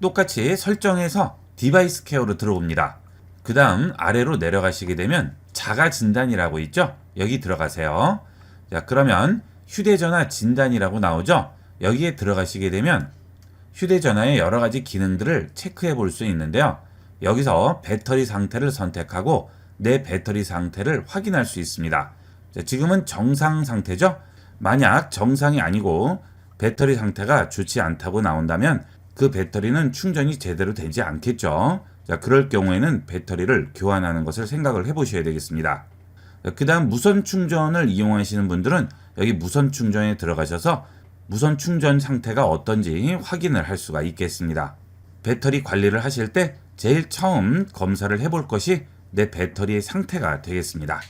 똑같이 설정해서 디바이스 케어로 들어옵니다. 그 다음 아래로 내려가시게 되면 자가 진단이라고 있죠. 여기 들어가세요. 자, 그러면 휴대전화 진단이라고 나오죠. 여기에 들어가시게 되면 휴대전화의 여러 가지 기능들을 체크해 볼 수 있는데요. 여기서 배터리 상태를 선택하고 내 배터리 상태를 확인할 수 있습니다. 자, 지금은 정상 상태죠. 만약 정상이 아니고 배터리 상태가 좋지 않다고 나온다면 그 배터리는 충전이 제대로 되지 않겠죠. 자, 그럴 경우에는 배터리를 교환하는 것을 생각을 해보셔야 되겠습니다. 그 다음 무선 충전을 이용하시는 분들은 여기 무선 충전에 들어가셔서 무선 충전 상태가 어떤지 확인을 할 수가 있겠습니다. 배터리 관리를 하실 때 제일 처음 검사를 해볼 것이 내 배터리의 상태가 되겠습니다.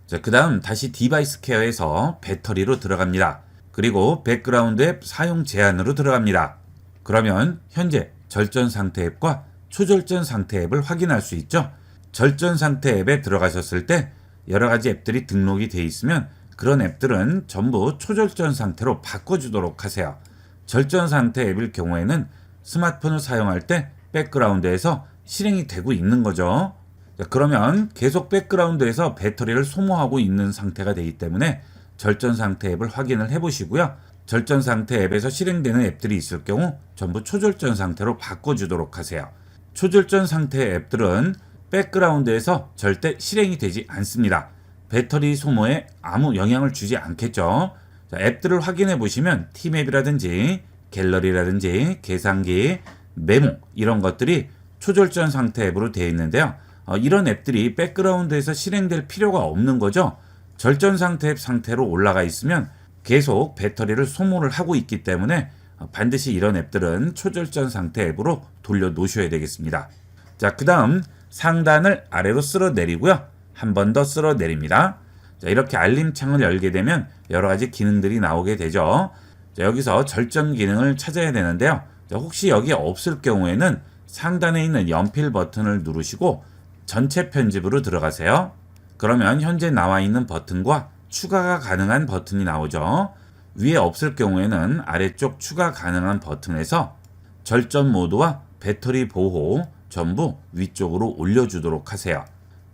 자, 그 다음 다시 디바이스 케어에서 배터리로 들어갑니다. 그리고 백그라운드 앱 사용 제한으로 들어갑니다. 그러면 현재 절전 상태 앱과 초절전 상태 앱을 확인할 수 있죠. 절전 상태 앱에 들어가셨을 때 여러 가지 앱들이 등록이 되어 있으면 그런 앱들은 전부 초절전 상태로 바꿔주도록 하세요. 절전 상태 앱일 경우에는 스마트폰을 사용할 때 백그라운드에서 실행이 되고 있는 거죠. 자, 그러면 계속 백그라운드에서 배터리를 소모하고 있는 상태가 되기 때문에 절전 상태 앱을 확인을 해보시고요. 절전 상태 앱에서 실행되는 앱들이 있을 경우 전부 초절전 상태로 바꿔주도록 하세요. 초절전 상태 앱들은 백그라운드에서 절대 실행이 되지 않습니다. 배터리 소모에 아무 영향을 주지 않겠죠. 자, 앱들을 확인해 보시면 티맵이라든지 갤러리라든지 계산기, 메모 이런 것들이 초절전 상태 앱으로 되어 있는데요. 이런 앱들이 백그라운드에서 실행될 필요가 없는 거죠. 절전 상태 앱 상태로 올라가 있으면 계속 배터리를 소모를 하고 있기 때문에 반드시 이런 앱들은 초절전 상태 앱으로 돌려 놓으셔야 되겠습니다. 자, 그 다음 상단을 아래로 쓸어 내리고요. 한 번 더 쓸어 내립니다. 자, 이렇게 알림창을 열게 되면 여러 가지 기능들이 나오게 되죠. 자, 여기서 절전 기능을 찾아야 되는데요. 자, 혹시 여기 없을 경우에는 상단에 있는 연필 버튼을 누르시고 전체 편집으로 들어가세요. 그러면 현재 나와 있는 버튼과 추가가 가능한 버튼이 나오죠. 위에 없을 경우에는 아래쪽 추가 가능한 버튼에서 절전 모드와 배터리 보호 전부 위쪽으로 올려주도록 하세요.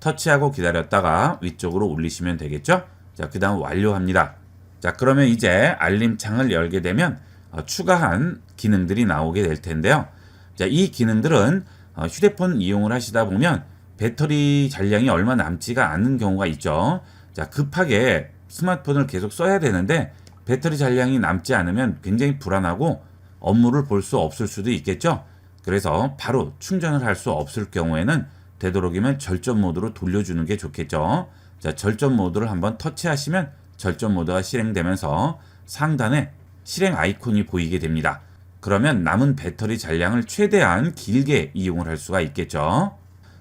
터치하고 기다렸다가 위쪽으로 올리시면 되겠죠. 자, 그 다음 완료합니다. 자, 그러면 이제 알림창을 열게 되면 추가한 기능들이 나오게 될 텐데요. 자, 이 기능들은 휴대폰 이용을 하시다 보면 배터리 잔량이 얼마 남지가 않은 경우가 있죠. 자, 급하게 스마트폰을 계속 써야 되는데 배터리 잔량이 남지 않으면 굉장히 불안하고 업무를 볼 수 없을 수도 있겠죠. 그래서 바로 충전을 할 수 없을 경우에는 되도록이면 절전 모드로 돌려주는 게 좋겠죠. 자, 절전 모드를 한번 터치하시면 절전 모드가 실행되면서 상단에 실행 아이콘이 보이게 됩니다. 그러면 남은 배터리 잔량을 최대한 길게 이용을 할 수가 있겠죠.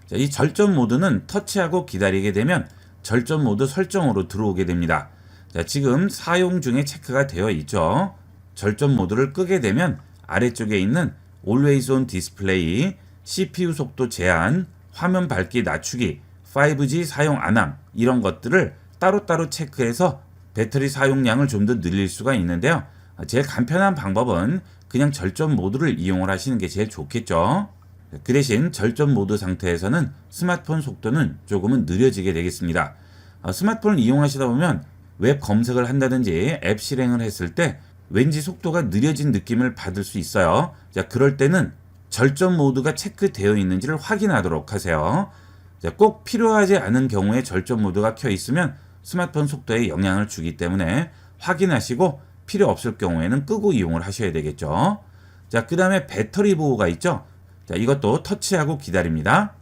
자, 이 절전 모드는 터치하고 기다리게 되면 절전 모드 설정으로 들어오게 됩니다. 자, 지금 사용 중에 체크가 되어 있죠. 절전 모드를 끄게 되면 아래쪽에 있는 Always on 디스플레이, CPU 속도 제한, 화면 밝기 낮추기, 5G 사용 안함 이런 것들을 따로따로 체크해서 배터리 사용량을 좀 더 늘릴 수가 있는데요. 제일 간편한 방법은 그냥 절전 모드를 이용을 하시는 게 제일 좋겠죠. 그 대신 절전 모드 상태에서는 스마트폰 속도는 조금은 느려지게 되겠습니다. 스마트폰을 이용하시다 보면 웹 검색을 한다든지 앱 실행을 했을 때 왠지 속도가 느려진 느낌을 받을 수 있어요. 자, 그럴 때는 절전 모드가 체크되어 있는지를 확인하도록 하세요. 자, 꼭 필요하지 않은 경우에 절전 모드가 켜 있으면 스마트폰 속도에 영향을 주기 때문에 확인하시고 필요 없을 경우에는 끄고 이용을 하셔야 되겠죠. 자, 그 다음에 배터리 보호가 있죠. 자, 이것도 터치하고 기다립니다.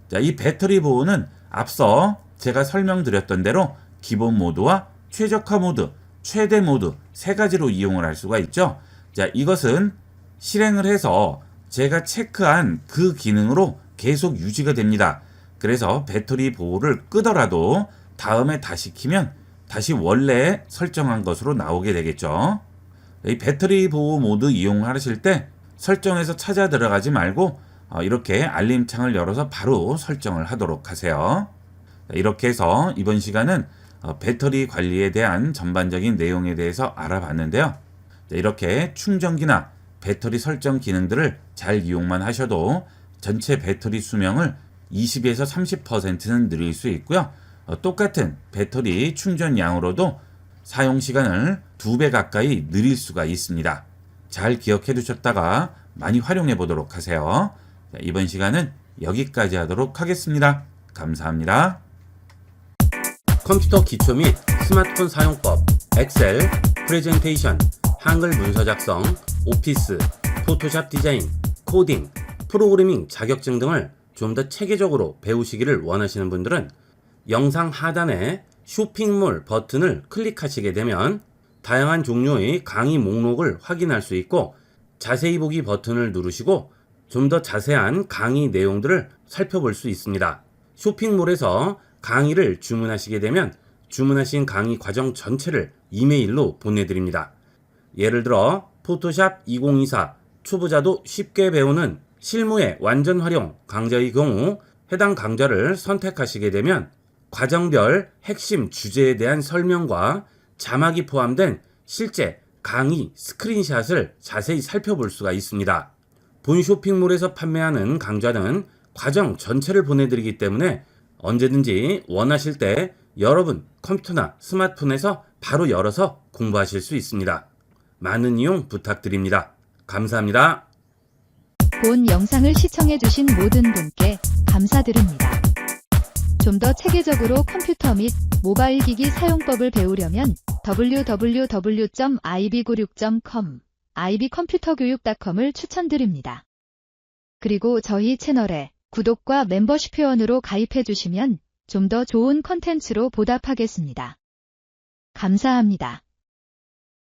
자, 이 배터리 보호는 앞서 제가 설명드렸던 대로 기본 모드와 최적화 모드, 최대 모드 세 가지로 이용을 할 수가 있죠. 자, 이것은 실행을 해서 제가 체크한 그 기능으로 계속 유지가 됩니다. 그래서 배터리 보호를 끄더라도 다음에 다시 키면 다시 원래 설정한 것으로 나오게 되겠죠. 이 배터리 보호 모드 이용하실 때 설정에서 찾아 들어가지 말고 이렇게 알림창을 열어서 바로 설정을 하도록 하세요. 이렇게 해서 이번 시간은 배터리 관리에 대한 전반적인 내용에 대해서 알아봤는데요. 이렇게 충전기나 배터리 설정 기능들을 잘 이용만 하셔도 전체 배터리 수명을 20에서 30%는 늘릴 수 있고요. 똑같은 배터리 충전량으로도 사용 시간을 2배 가까이 늘릴 수가 있습니다. 잘 기억해 두셨다가 많이 활용해 보도록 하세요. 이번 시간은 여기까지 하도록 하겠습니다. 감사합니다. 컴퓨터 기초 및 스마트폰 사용법, 엑셀, 프레젠테이션, 한글 문서 작성, 오피스, 포토샵 디자인, 코딩, 프로그래밍 자격증 등을 좀 더 체계적으로 배우시기를 원하시는 분들은 영상 하단에 쇼핑몰 버튼을 클릭하시게 되면 다양한 종류의 강의 목록을 확인할 수 있고 자세히 보기 버튼을 누르시고 좀 더 자세한 강의 내용들을 살펴볼 수 있습니다. 쇼핑몰에서 강의를 주문하시게 되면 주문하신 강의 과정 전체를 이메일로 보내드립니다. 예를 들어 포토샵 2024 초보자도 쉽게 배우는 실무의 완전 활용 강좌의 경우 해당 강좌를 선택하시게 되면 과정별 핵심 주제에 대한 설명과 자막이 포함된 실제 강의 스크린샷을 자세히 살펴볼 수가 있습니다. 본 쇼핑몰에서 판매하는 강좌는 과정 전체를 보내드리기 때문에 언제든지 원하실 때 여러분 컴퓨터나 스마트폰에서 바로 열어서 공부하실 수 있습니다. 많은 이용 부탁드립니다. 감사합니다. 본 영상을 시청해주신 모든 분께 감사드립니다. 좀 더 체계적으로 컴퓨터 및 모바일 기기 사용법을 배우려면 www.ib96.com, ib컴퓨터교육.com을 추천드립니다. 그리고 저희 채널에 구독과 멤버십 회원으로 가입해주시면 좀 더 좋은 컨텐츠로 보답하겠습니다. 감사합니다.